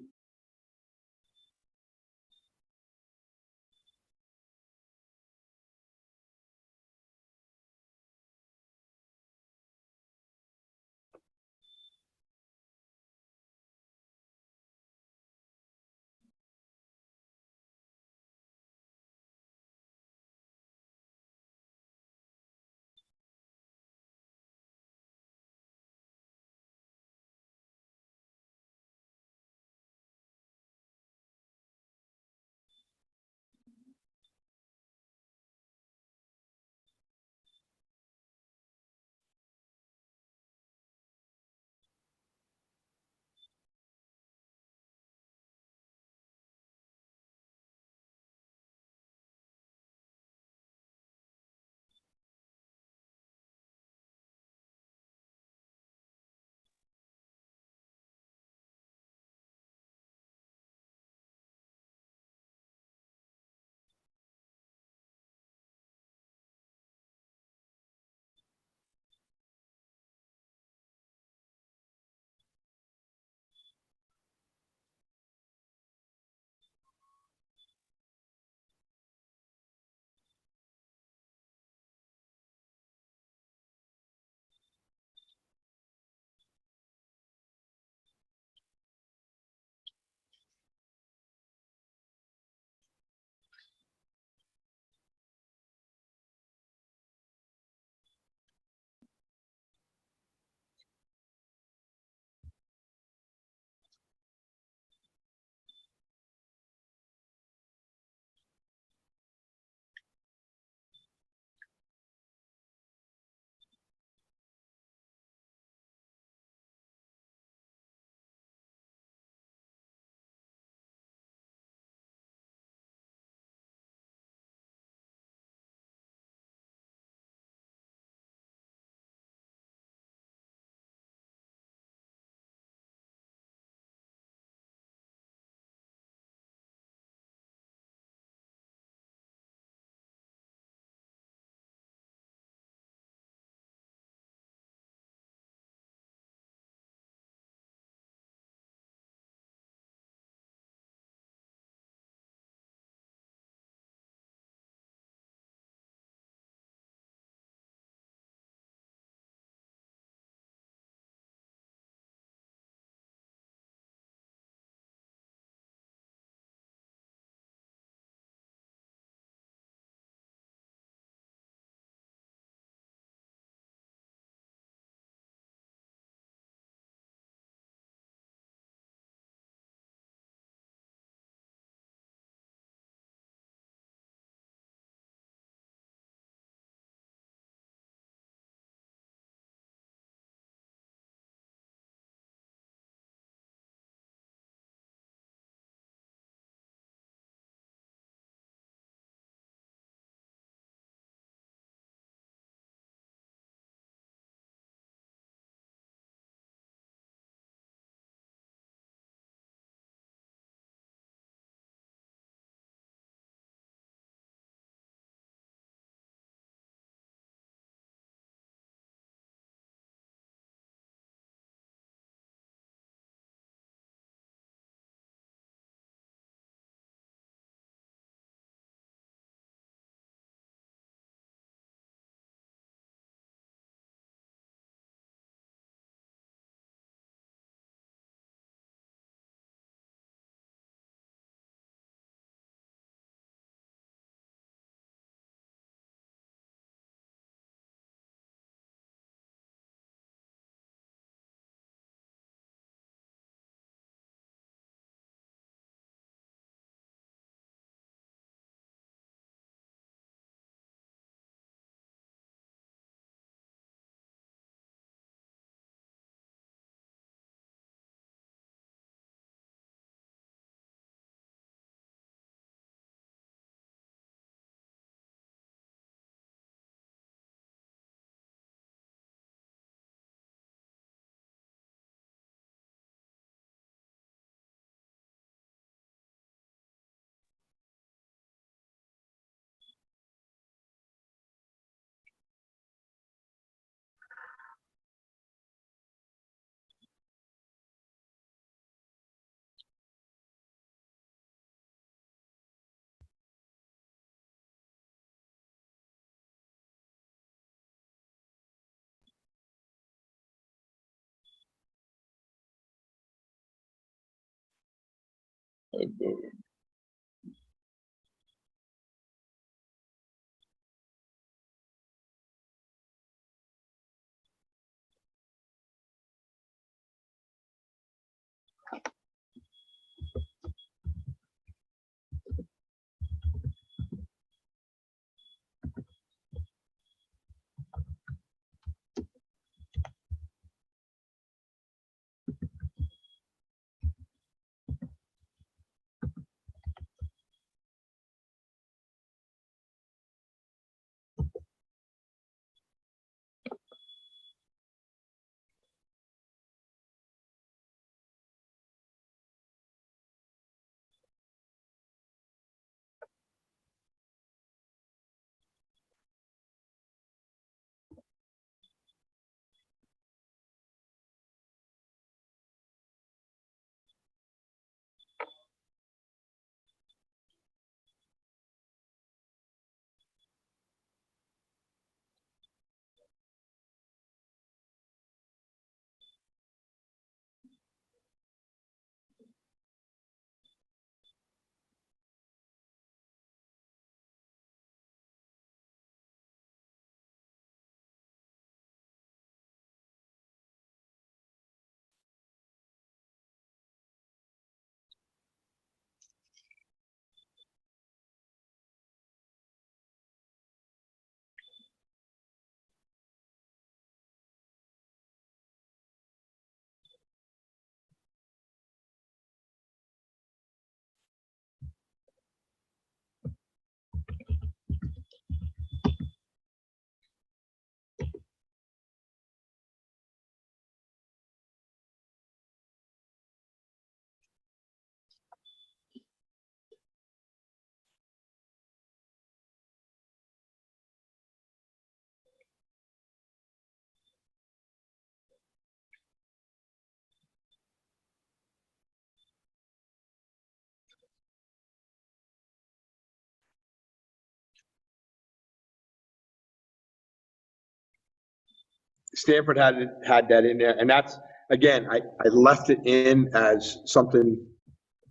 Stanford had that in there, and that's, again, I left it in as something,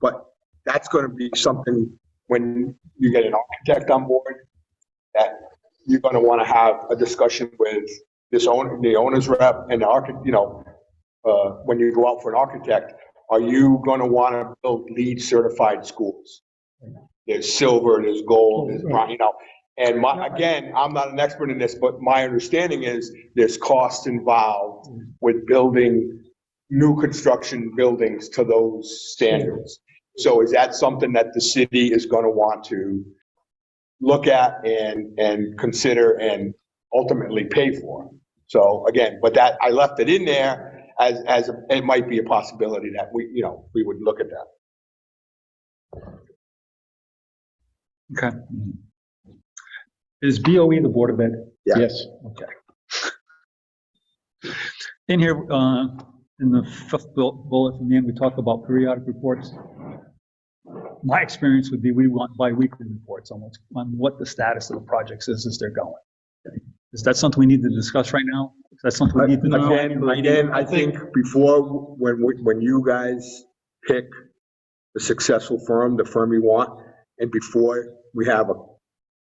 but that's gonna be something when you get an architect on board, that you're gonna wanna have a discussion with the owner's rep and the architect, when you go out for an architect, are you gonna wanna build LEED certified schools? There's silver, there's gold, there's bronze, and again, I'm not an expert in this, but my understanding is there's cost involved with building new construction buildings to those standards. So is that something that the city is gonna want to look at and consider and ultimately pay for? So again, but that, I left it in there as it might be a possibility that we would look at that. Okay. Is BOE the Board of Ed? Yeah. Yes. Okay. In here, in the fifth bullet from the end, we talk about periodic reports. My experience would be we want bi-weekly reports on what the status of the projects is as they're going. Is that something we need to discuss right now? Is that something we need to know? Again, I think before, when you guys pick the successful firm, the firm you want, and before we have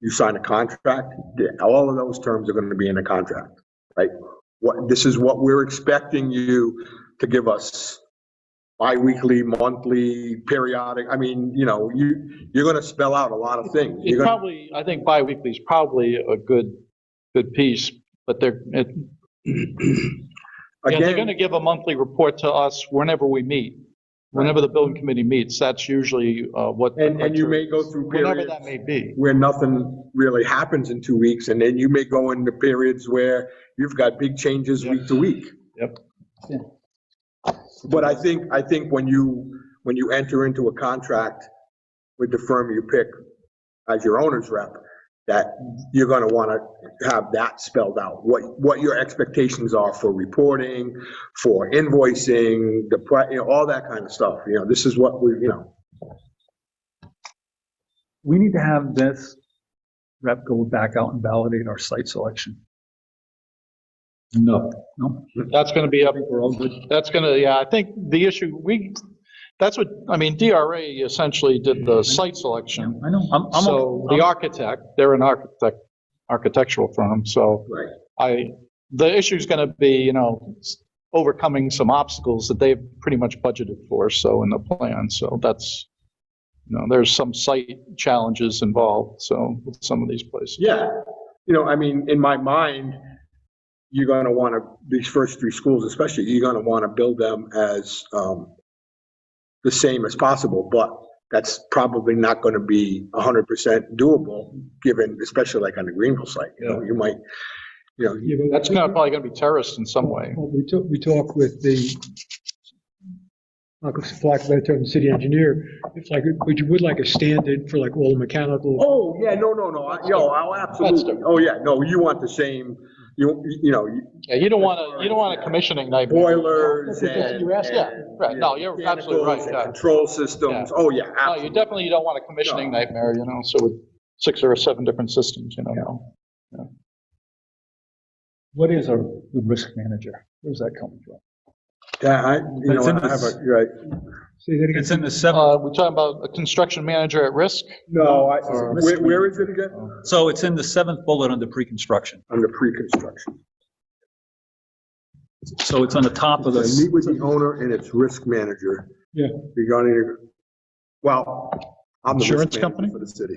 you sign a contract, all of those terms are going to be in the contract, right? This is what we're expecting you to give us: bi-weekly, monthly, periodic. I mean, you're going to spell out a lot of things. I think bi-weekly is probably a good piece, but they're going to give a monthly report to us whenever we meet. Whenever the building committee meets, that's usually what. And you may go through whenever periods that may be. where nothing really happens in 2 weeks, and then you may go into periods where you've got big changes week to week. Yep. But I think when you enter into a contract with the firm you pick as your owner's rep, that you're going to want to have that spelled out, what your expectations are for reporting, for invoicing, all that kind of stuff. This is what We need to have this rep go back out and validate our site selection. No. No? That's going to be up. We're all good. That's going to, I think the issue, That's what, I mean, DRA essentially did the site selection. I know, So the architect, they're an architectural firm, so Right. the issue's gonna be, overcoming some obstacles that they've pretty much budgeted for, so in the plan, so that's, there's some site challenges involved, so with some of these places. Yeah, I mean, in my mind, you're gonna wanna, these first three schools especially, you're gonna wanna build them as, the same as possible, but that's probably not gonna be 100% doable, given, especially like on the Greenville site, you might, Yeah, but That's probably gonna be terraced in some way. well, we talked with the, like, for lack of a better term, the city engineer, it's like, would like a standard for like all the mechanical. oh, yeah, no, absolutely. different. Oh, yeah, no, you want the same, Yeah, you don't want a commissioning nightmare. boilers and. You asked, yeah, right, no, you're absolutely right, mechanicals and yeah. Control systems, oh, yeah, No, you absolutely. definitely don't want a commissioning nightmare, so with 6 or 7 different systems, What is a good risk manager? Where's that coming from? Yeah, It's in I have this- right. Say that again. It's in the seventh, We're talking about a construction manager at risk? No, Or- where is it again? so it's in the 7th bullet under pre-construction. Under pre-construction. So it's on the top of the. Meet with the owner and its risk manager. Yeah. Regarding, well, I'm the risk Insurance manager company? for the city.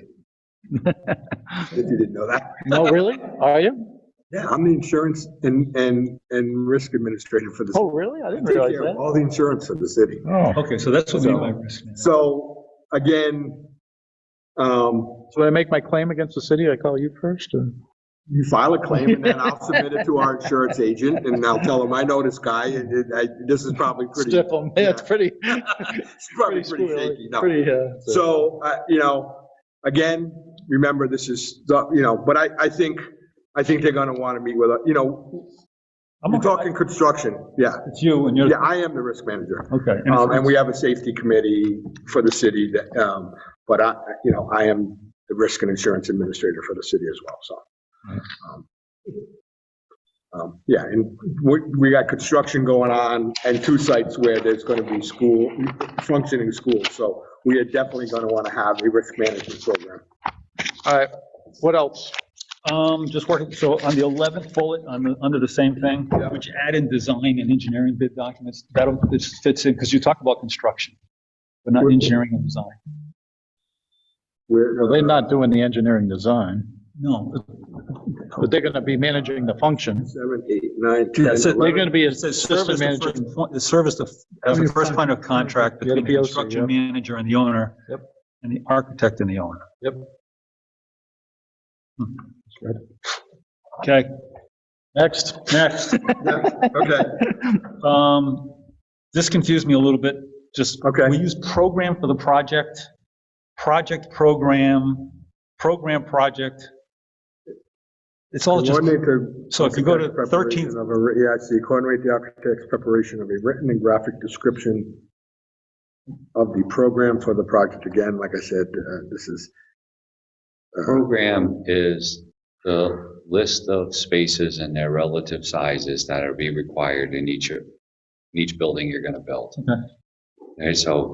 If you didn't know that. No, really? Are you? Yeah, I'm the insurance and risk administrator for the. Oh, really? I didn't Take realize care of that. all the insurance for the city. Oh. Okay, so that's what we mean by risk manager. So, again, So when I make my claim against the city, I call you first? Or? you file a claim and then I'll submit it to our insurance agent and I'll tell him, I know this guy and this is probably pretty. Stiff 'em. Yeah, it's pretty, It's probably pretty squirrely. shaky. No. Pretty, So, again, remember, this is, but I think they're gonna wanna meet with, I'm we're okay. talking construction, yeah. It's you and you're, Yeah, I am the risk manager. okay. And we have a safety committee for the city that, but I am the risk and insurance administrator for the city as well, so. Yeah, and we got construction going on and 2 sites where there's gonna be functioning schools, so we are definitely gonna wanna have a risk management program. all right, what else? Just working, so on the 11th bullet, under the same thing, would you add in design and engineering bid documents? This fits in, because you talk about construction, but not engineering and design. Well, they're not doing the engineering design, No. but they're gonna be managing the function. 7, 8, 9, 10, Yeah, it says- They're gonna be It says service assistant the manager. first point, the service as the first point of contact Yeah, the between the POC, construction yep. manager and the owner. Yep. And the architect and the owner. Yep. Okay, Next. Okay, this confused me a little bit, just. Okay. We use program for the project, program, project. It's all just, coordinate the. so if you go to preparation 13th, of a- Yeah, I see, coordinate the architect's preparation of a written and graphic description of the program for the project. Again, like I said, this is. Program is the list of spaces and their relative sizes that are be required in each building you're gonna build. Okay. Okay, so,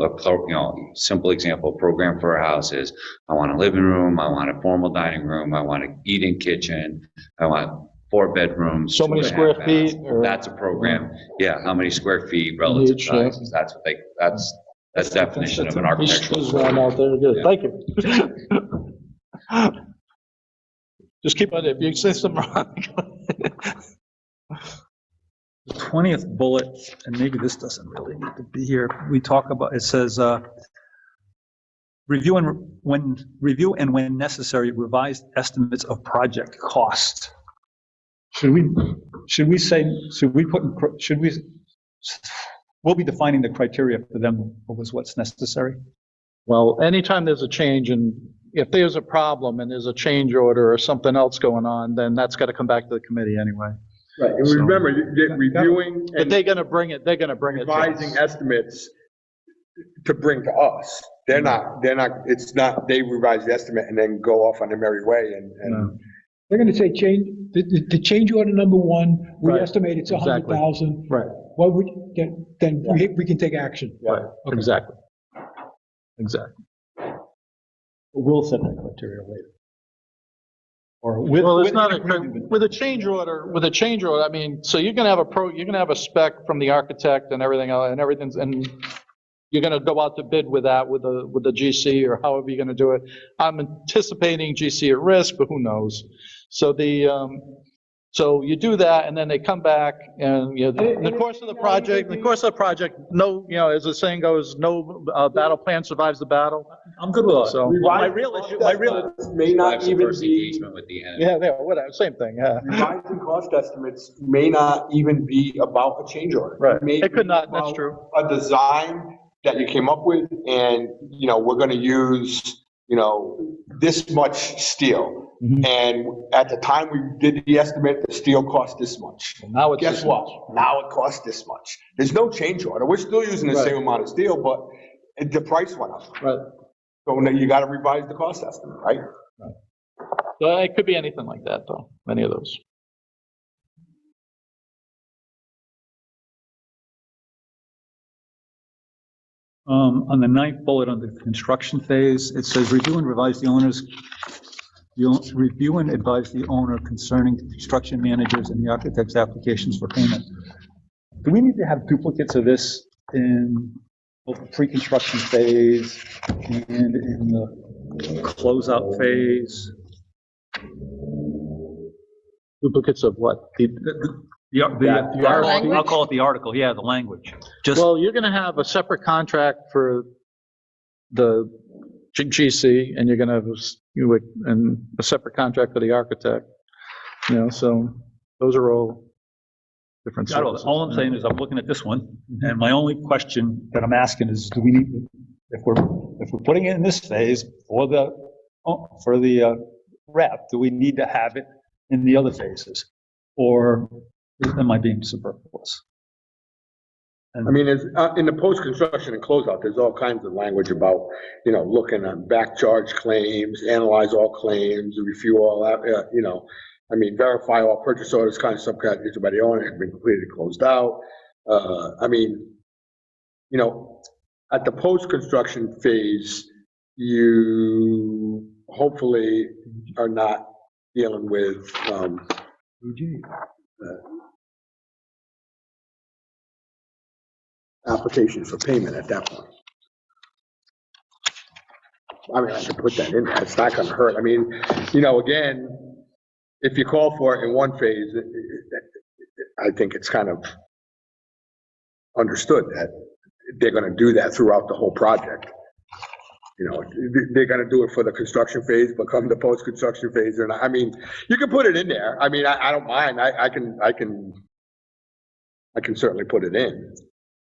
simple example, program for a house is, I want a living room, I want a formal dining room, I want an eating kitchen, I want 4 bedrooms. So many 2.5 square baths. feet, or- That's a program. Yeah, how many square feet, relative Each, yeah. sizes, that's definition of an He's architectural. going out there, good, Yeah. thank you. Just keep on it, if you say something wrong. the 20th bullet, and maybe this doesn't really need to be here, we talk about, it says, review and when necessary, revised estimates of project cost. We'll be defining the criteria for them, what was what's necessary. Well, anytime there's a change and if there's a problem and there's a change order or something else going on, then that's gotta come back to the committee anyway. Right, and So- remember, you're reviewing But and they're gonna bring it to revising us. estimates to bring to us. They're not, it's not, they revise the estimate and then go off on their merry way and, They're gonna say change, the change order number one, we Right. estimate it's Exactly. 100,000. Right. What would, then we can take action. Right, exactly. Exactly. We'll set that criteria later. Or with. Well, it's with- not with a change order, I mean, so you're gonna have you're gonna have a spec from the architect and everything, and everything's, and you're gonna go out to bid with that, with the GC or however you're gonna do it. I'm anticipating GC at risk, but who knows? So so you do that, and then they come back, and, you know, in the course of the project, no, you know, as the saying goes, no battle plan survives the battle. I'm good with So- that. My real issue, May not Survives the even first be, engagement with the end. Yeah, whatever, same thing, yeah. revising cost estimates may not even be about a change order. Right. may It could be not, that's about true. A design that you came up with, and, you know, we're gonna use, you know, this much steel. Mhm. And at the time we did the estimate, the steel cost this much. Now it's. Guess what? Now it costs this much. There's no change order. We're still using the same amount of steel, but the price went up. Right. So now you gotta revise the cost estimate, right? So it could be anything like that, though, any of those. On the ninth bullet on the construction phase, it says review and revise the owners, review and advise the owner concerning construction managers and the architect's applications for payment. Do we need to have duplicates of this in both the pre-construction phase and in the closeout phase? Duplicates of what? I'll call it the article, yeah, the language. Just, Well, you're gonna have a separate contract for the GC, and you're gonna have and a separate contract for the architect. You know, so those are all different got all services. all I'm saying is I'm looking at this one, and my only question that I'm asking is, do we need, if we're putting it in this phase for the rep, do we need to have it in the other phases? Or am I being superfluous? I mean, it's, in the post-construction and closeout, there's all kinds of language about, you know, looking at back charge claims, analyze all claims, review all that, you know. I mean, verify all purchase orders, kind of subcontracted by the owner have been completed, closed out. I mean, you know, at the post-construction phase, you hopefully are not dealing with, applications for payment at that point. I mean, I should put that in there. It's not gonna hurt. I mean, you know, again, if you call for it in one phase, I think it's kind of understood that they're gonna do that throughout the whole project. You know, they're gonna do it for the construction phase, but come the post-construction phase, and I mean, you can put it in there. I mean, I don't mind. I can certainly put it in.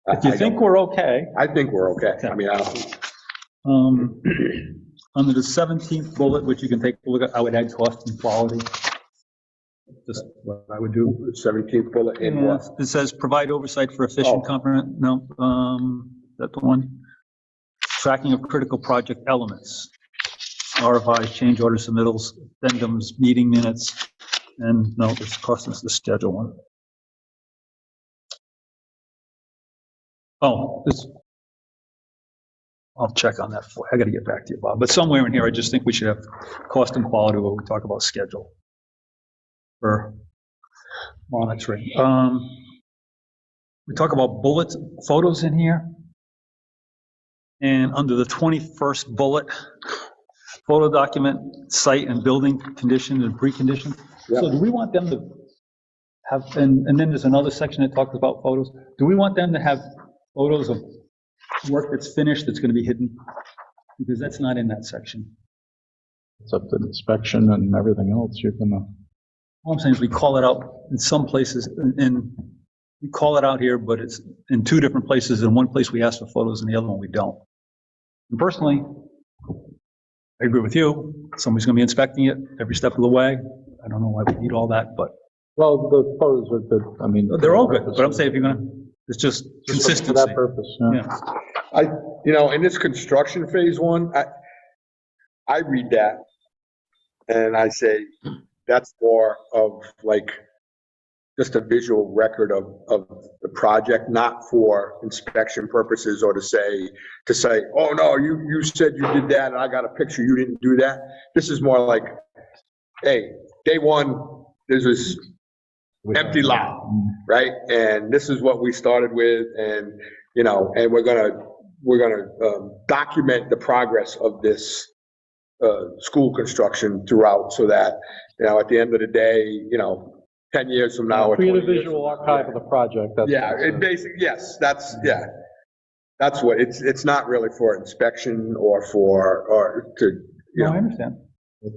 If you think we're okay, I think we're okay. I mean, under the 17th bullet, which you can take a look at, I would add cost and quality. Just what I would do. 17th bullet in what? It says provide oversight for efficient, comprehensive, no, that's the one. Tracking of critical project elements, RFIs, change order submittals, addendums, meeting minutes, and no, this cost is the schedule one. Oh, this, I'll check on that for you. I gotta get back to you, Bob, but somewhere in here, I just think we should have cost and quality where we talk about schedule for monitoring. We talk about bullets, photos in here. And under the 21st bullet, photo document, site and building condition and precondition. So do we want them to have, and then there's another section that talks about photos. Do we want them to have photos of work that's finished that's gonna be hidden? Because that's not in that section. It's up to inspection and everything else, you're gonna. All I'm saying is we call it out in some places, and we call it out here, but it's in two different places. In one place, we ask for photos, and the other one, we don't. And personally, I agree with you. Somebody's going to be inspecting it every step of the way. I don't know why we need all that, but. Well, the photos are good, I mean. They're all good, but I'm saying if you're going to, it's just For consistency. that purpose, yeah. Yeah. You know, in this construction phase one, I read that and I say, that's more of like just a visual record of the project, not for inspection purposes or to say, oh, no, you said you did that and I got a picture, you didn't do that. This is more like, hey, day one, there's this empty lot, right? And this is what we started with, and, you know, and we're gonna document the progress of this school construction throughout, so that, you know, at the end of the day, you know, 10 years from now. or Create a 20 years visual from now, archive of the project. That's yeah, what it basically, yes, that's what, it's not really for inspection or to, you No, I know, understand.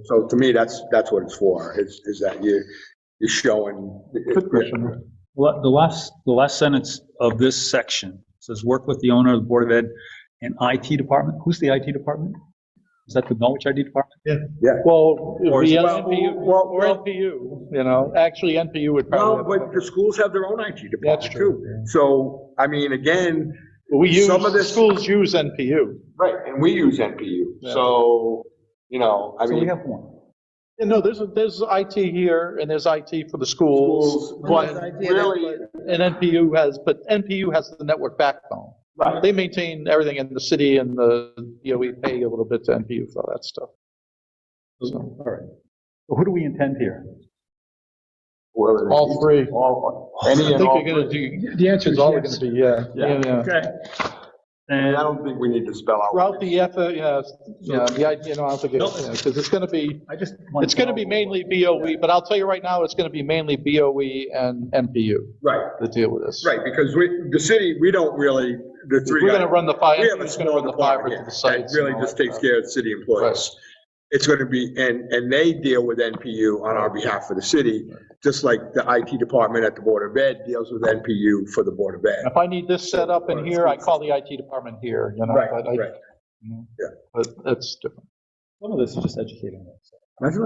so to me, that's what it's for, is that you're showing. Good question. The last sentence of this section says, work with the owner of the Board of Ed and IT department. Who's the IT department? Is that the Norwich IT department? Well, Or is the it- NPU, or NPU, you know, actually NPU would Well, probably. but the schools have their own IT That's department true. too. So, I mean, again, We use, some of the this- schools use NPU. right, and we use NPU, Yeah. so, you know, I So we mean, have one. You know, there's IT here and there's IT for the schools. schools, But really, and but NPU has the network backbone. right, They maintain everything in the city and we pay a little bit to NPU for that stuff. So, All right. So who do we intend here? whoever. all three. Any I and think all. you're gonna do, The answer it's is all yes. gonna be, yeah. Okay. And And I don't think we need to spell out. Throughout the the idea, I don't think it, because it's gonna be, I just. want it's to gonna know- be mainly BOE, but I'll tell you right now, it's gonna be mainly BOE and NPU Right, that deal with this. right, because the city, we don't really, the three We're guys. gonna run the fiber, We have a NPU's gonna small run the fiber department to the here that sites. really and all just that takes stuff. care of the city employees. It's gonna be, and they deal with NPU on our behalf of the city, just like the IT department at the Board of Ed deals with NPU for the Board of Ed. If I need this set up in here, I call the IT department here, you know, Right, but right. you know, Yeah. But that's different. Some of this is just educating us.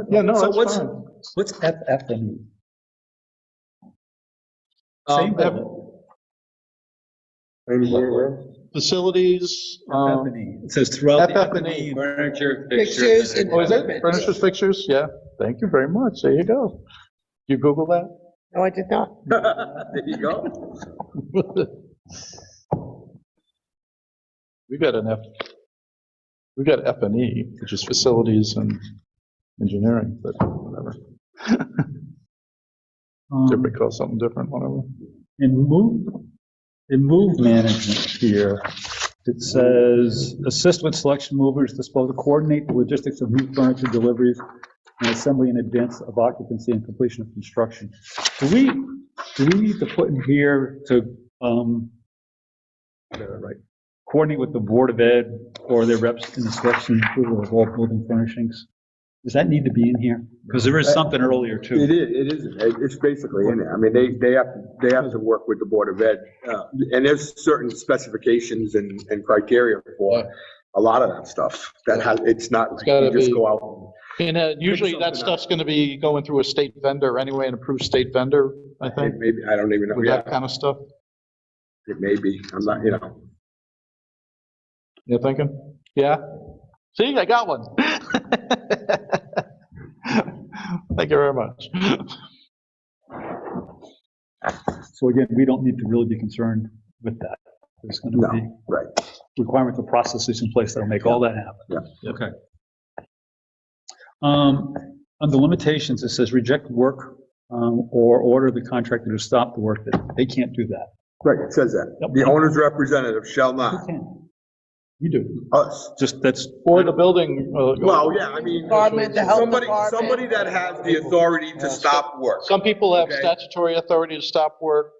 Yeah, no, So that's what's, fine. what's FF&E? Um, Same building. Facilities, FF&E. It says throughout the FF&E. Furniture, Pictures and oh, is it equipment. furnitures, fixtures? Yeah, thank you very much. There you go. You Google that? No, I did not. There you go. We got F&E, which is facilities and engineering, but whatever. Typically call something different, whatever. In move management here, it says, assist with selection movers, disposal, coordinate the logistics of new furniture deliveries and assembly in advance of occupancy and completion of construction. Do we need to put in here to, coordinate with the Board of Ed or their reps in the selection and approval of all building furnishings? Does that need to be in here? Because there is something earlier too. It is, it's basically in there. I mean, they have to work with the Board of Ed. And there's certain specifications and criteria for a lot of that stuff. It's not like gotta you just be- go out. And usually that something stuff's gonna be going through a state vendor anyway, an approved state vendor, I And think, maybe, I don't even know, with yeah, that kind of stuff. it may be. I'm not, you know. You're thinking? Yeah? See, I got one. Thank you very much. So again, we don't need to really be concerned with that. There's going to No, be right. requirements or processes in place that'll make all that happen. Yeah. Okay. Under limitations, it says reject work or order the contractor to stop the work. That they can't do that. Right, it says that. Yep. The owner's representative shall Who not, can? You do. us. Just, that's, Or the building. Well, yeah, I mean, Department, the health somebody department. that has the authority to stop work. Some people have Okay. statutory authority to stop work,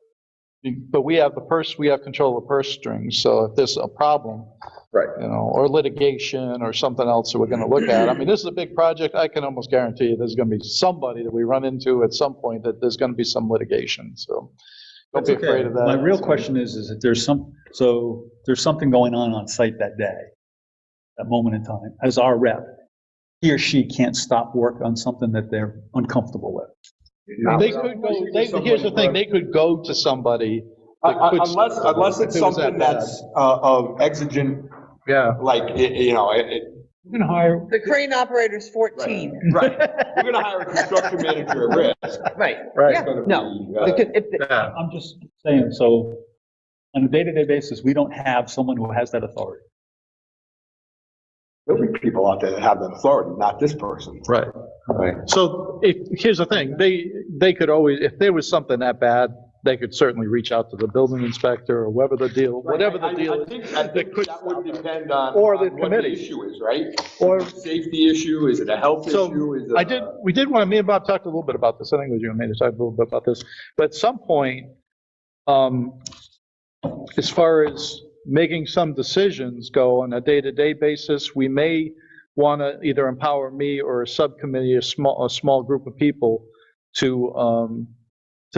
but we have we have control of the purse strings, so if there's a problem, Right. you know, or litigation or something else that we're gonna look at, I mean, this is a big project, I can almost guarantee you there's gonna be somebody that we run into at some point that there's gonna be some litigation, so don't be afraid of that. my real question is that there's something going on site that day, that moment in time, as our rep, he or she can't stop work on something that they're uncomfortable with. They could go, here's the thing, they could go to somebody. that could stop it Unless if it's it was that something bad. that's of exigent, Yeah. like, you know, We're gonna hire, The crane operator's 14. Right. We're gonna hire a construction manager at risk. Right. Right. Yeah, Gonna no. be, It could- if- Yeah. I'm just saying, so on a day-to-day basis, we don't have someone who has that authority. There'll be people out there that have that authority, not this person. Right. Right. So here's the thing, they could always, if there was something that bad, they could certainly reach out to the building inspector or whatever the deal I is. think that could- that would depend on. Or the on what committee. issue is, right? Or- Is it a safety issue, is it a health So, issue, is it? we did want to, me and Bob talked a little bit about this, I think it was you and me that talked a little bit about this, but at some point, as far as making some decisions go on a day-to-day basis, we may want to either empower me or a subcommittee, a small group of people to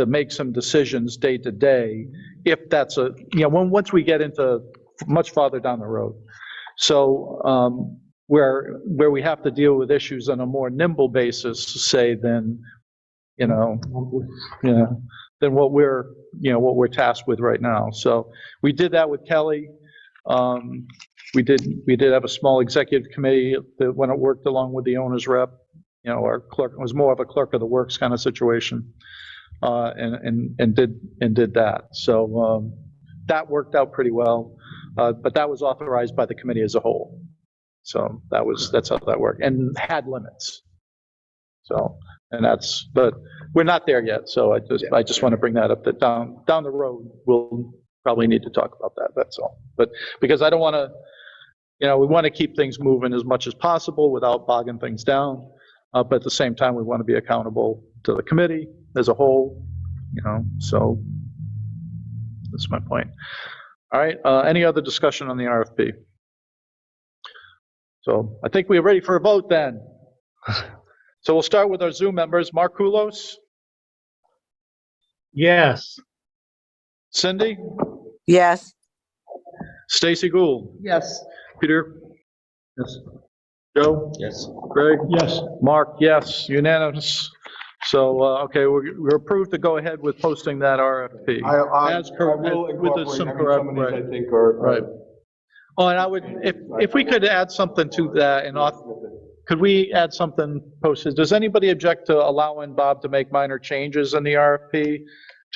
make some decisions day to day, if that's once we get into much farther down the road. So, where we have to deal with issues on a more nimble basis, say, than than what we're tasked with right now. So we did that with Kelly. We did have a small executive committee that when it worked along with the owner's rep, our clerk, it was more of a clerk of the works kind of situation, and did that. So, that worked out pretty well, but that was authorized by the committee as a whole. So that's how that worked, and had limits. So, but we're not there yet, so I just want to bring that up, that down the road, we'll probably need to talk about that, that's all. But, because I don't want to, we want to keep things moving as much as possible without bogging things down, but at the same time, we want to be accountable to the committee as a whole, so that's my point. All right, any other discussion on the RFP? So I think we're ready for a vote then. So we'll start with our Zoom members. Mark Kulos, yes. Cindy, Yes. Stacy Gould, Yes. Peter. Yes. Joe, Yes. Greg, yes, Mark, yes, unanimous. So, okay, we're approved to go ahead with posting that RFP. I As per- will with some incorporate, I mean, some of these, correct- I think, are. Right. Oh, and I would, if we could add something to that and could we add something posted? Does anybody object to allowing Bob to make minor changes in the RFP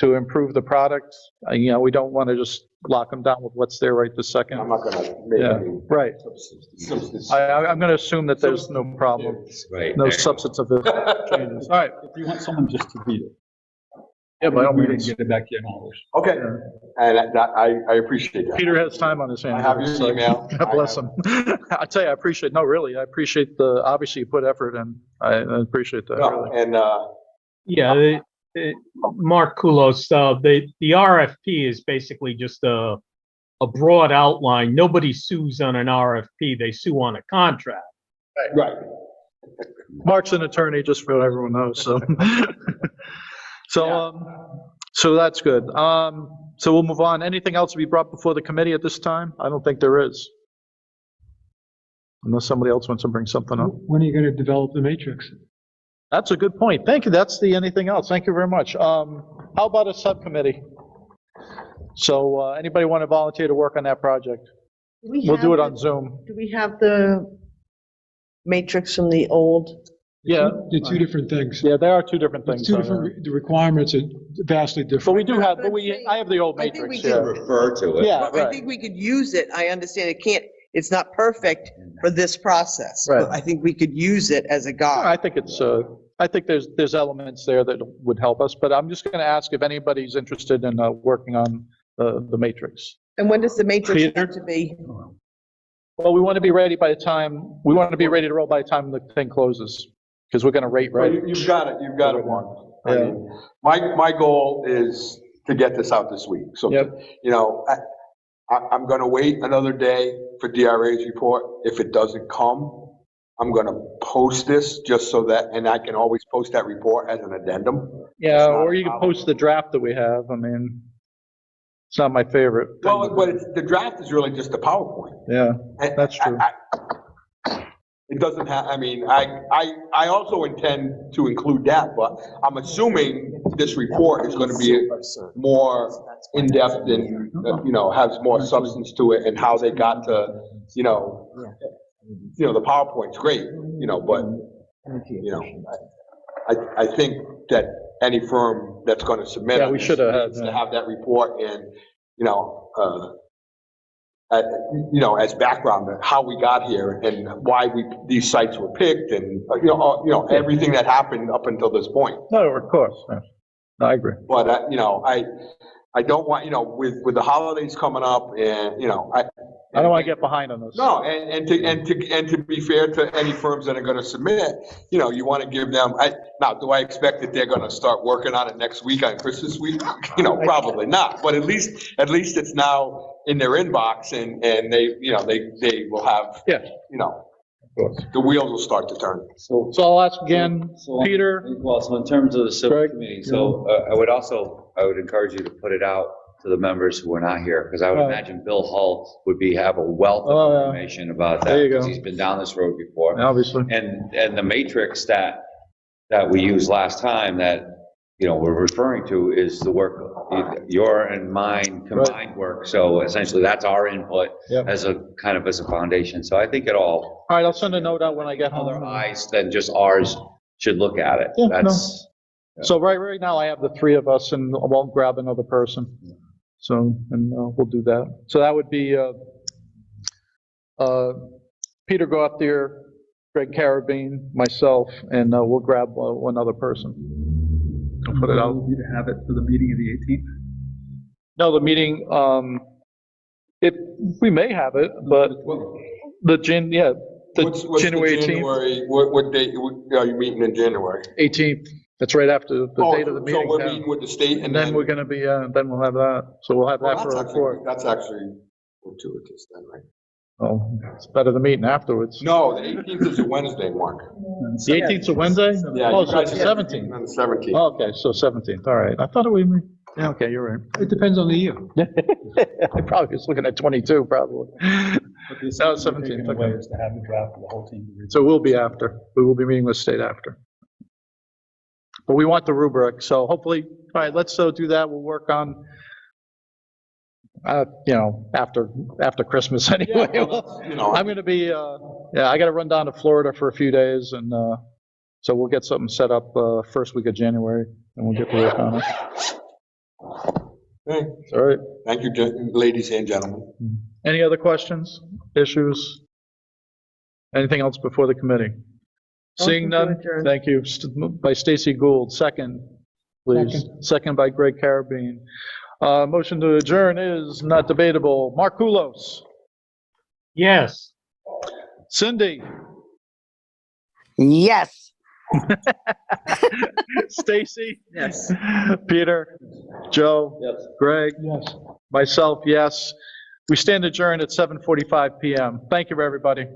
to improve the product? We don't want to just lock them down with what's there right this second. I'm not gonna make Yeah, any. right. substance- I'm going to assume that there's no problem, Right. no there. substantive changes. All right. If you want someone just to read it. Yeah, by all we can means. get it back to you in hours. Okay, and I appreciate that. Peter has time on his hands. I have your so email. God bless him. I tell you, I appreciate, no, really, I appreciate obviously you put effort in. I appreciate that, No, really. and, Yeah, Mark Kulos, the RFP is basically just a broad outline. Nobody sues on an RFP, they sue on a contract. right, Mark's an attorney, just for everyone knows, so. So that's good. So we'll move on. Anything else to be brought before the committee at this time? I don't think there is. Unless somebody else wants to bring something up. when are you gonna develop the matrix? That's a good point. Thank you. That's the anything else. Thank you very much. How about a subcommittee? So, anybody want to volunteer to work on that project? We'll do it on Zoom. Do we have the matrix from the old? Yeah, They're two different things. yeah, there are two different things. Two on there. different, the requirements are vastly But different. we do have, But I'm saying, I have the old I think we matrix, could yeah. Refer to it. Yeah, Well, I right. think we could use it. I understand it's not perfect for this process. Right. But I think we could use it as a I guide. think I think there's elements there that would help us, but I'm just going to ask if anybody's interested in working on the matrix. And when does the matrix Peter? have to be? Well, we want to be ready to roll by the time the thing closes, because we're going to rate, Well, right? you've got it won. I Yeah. mean, my goal is to get this out this week, so, Yep. I'm gonna wait another day for DRA's report. If it doesn't come, I'm gonna post this just so that, and I can always post that report as an addendum. Yeah, It's not or a you can problem. post the draft that we have. I mean, it's not my favorite. Well, but the draft is really just a PowerPoint. Yeah, And That's true. It doesn't have, I mean, I also intend to include that, but I'm assuming this report is gonna be more in-depth and, has more substance to it and how they got to, the PowerPoint's great, but, I think that any firm that's gonna submit. Yeah, on we this should have had needs to that. have that report and, as background, how we got here and why these sites were picked and, everything that happened up until this point. No, of course. Yeah. No, I agree. But, I don't want, with the holidays coming up and, I don't want to get behind on this. No, and to be fair to any firms that are gonna submit, you wanna give them, now, do I expect that they're gonna start working on it next week on Christmas week? Probably not, but at least it's now in their inbox and they, they will have, Yeah. the wheels will start to turn. So, So I'll ask again, Peter. well, so in terms of the civil Greg? committee, so I would encourage you to put it out to the members who are not here, because I would Oh. imagine Bill Hull would have a wealth Oh, of yeah. information about that. There you go. Because he's been down this road before. Obviously. And the matrix that we used last time that, we're referring to is the work, your and mine combined work. So essentially, that's our input Yep. as a kind of as a foundation. So I think it all, All right, I'll send a note out when I get other home. eyes than just ours should look at it. Yeah, no. That's, So right now I have the three of us and I won't grab another person. So, and we'll do that. So that would be, Peter Gauthier, Greg Carabine, myself, and we'll grab one other person. I'll put it out. You to have it for the meeting of the 18th? No, the meeting, we may have it, but the January 18th. What date are you meeting in January? 18th, that's right after the Oh, date of the so meeting. we're yeah. meeting with the state And then we're gonna be, then we'll have that. So we'll have that for a report. That's actually fortuitous then, right? Oh, it's better than meeting afterwards. No, the 18th is a Wednesday, Mark. The 18th is a Wednesday? Yeah, Oh, you so guys it's the have 17th. On the 17th. Oh, okay, so 17th, all right. I thought it would be, yeah, okay, you're right. It depends on the year. I probably was looking at 22, probably. But the No, assumption 17th, taken away okay. is to have the draft for the whole team to read. So we'll be after. We will be meeting with state after. But we want the rubric, so hopefully, all right, let's do that. We'll work on, after Christmas anyway. I'm gonna be, I gotta run down to Florida for a few days and, so we'll get something set up, first week of January and we'll get to work on it. Okay. All right. Thank you, ladies and gentlemen. Any other questions, issues? Anything else before the committee? Seeing Motion to none, adjourn. thank you. By Stacy Gould, second, please. Second by Greg Carabine. Motion to adjourn is not debatable. Mark Kulos, Yes. Cindy, Yes. Stacy, Yes. Peter, Joe, yes. Greg, Yes. myself, yes. We stand adjourned at 7:45 PM. Thank you, everybody.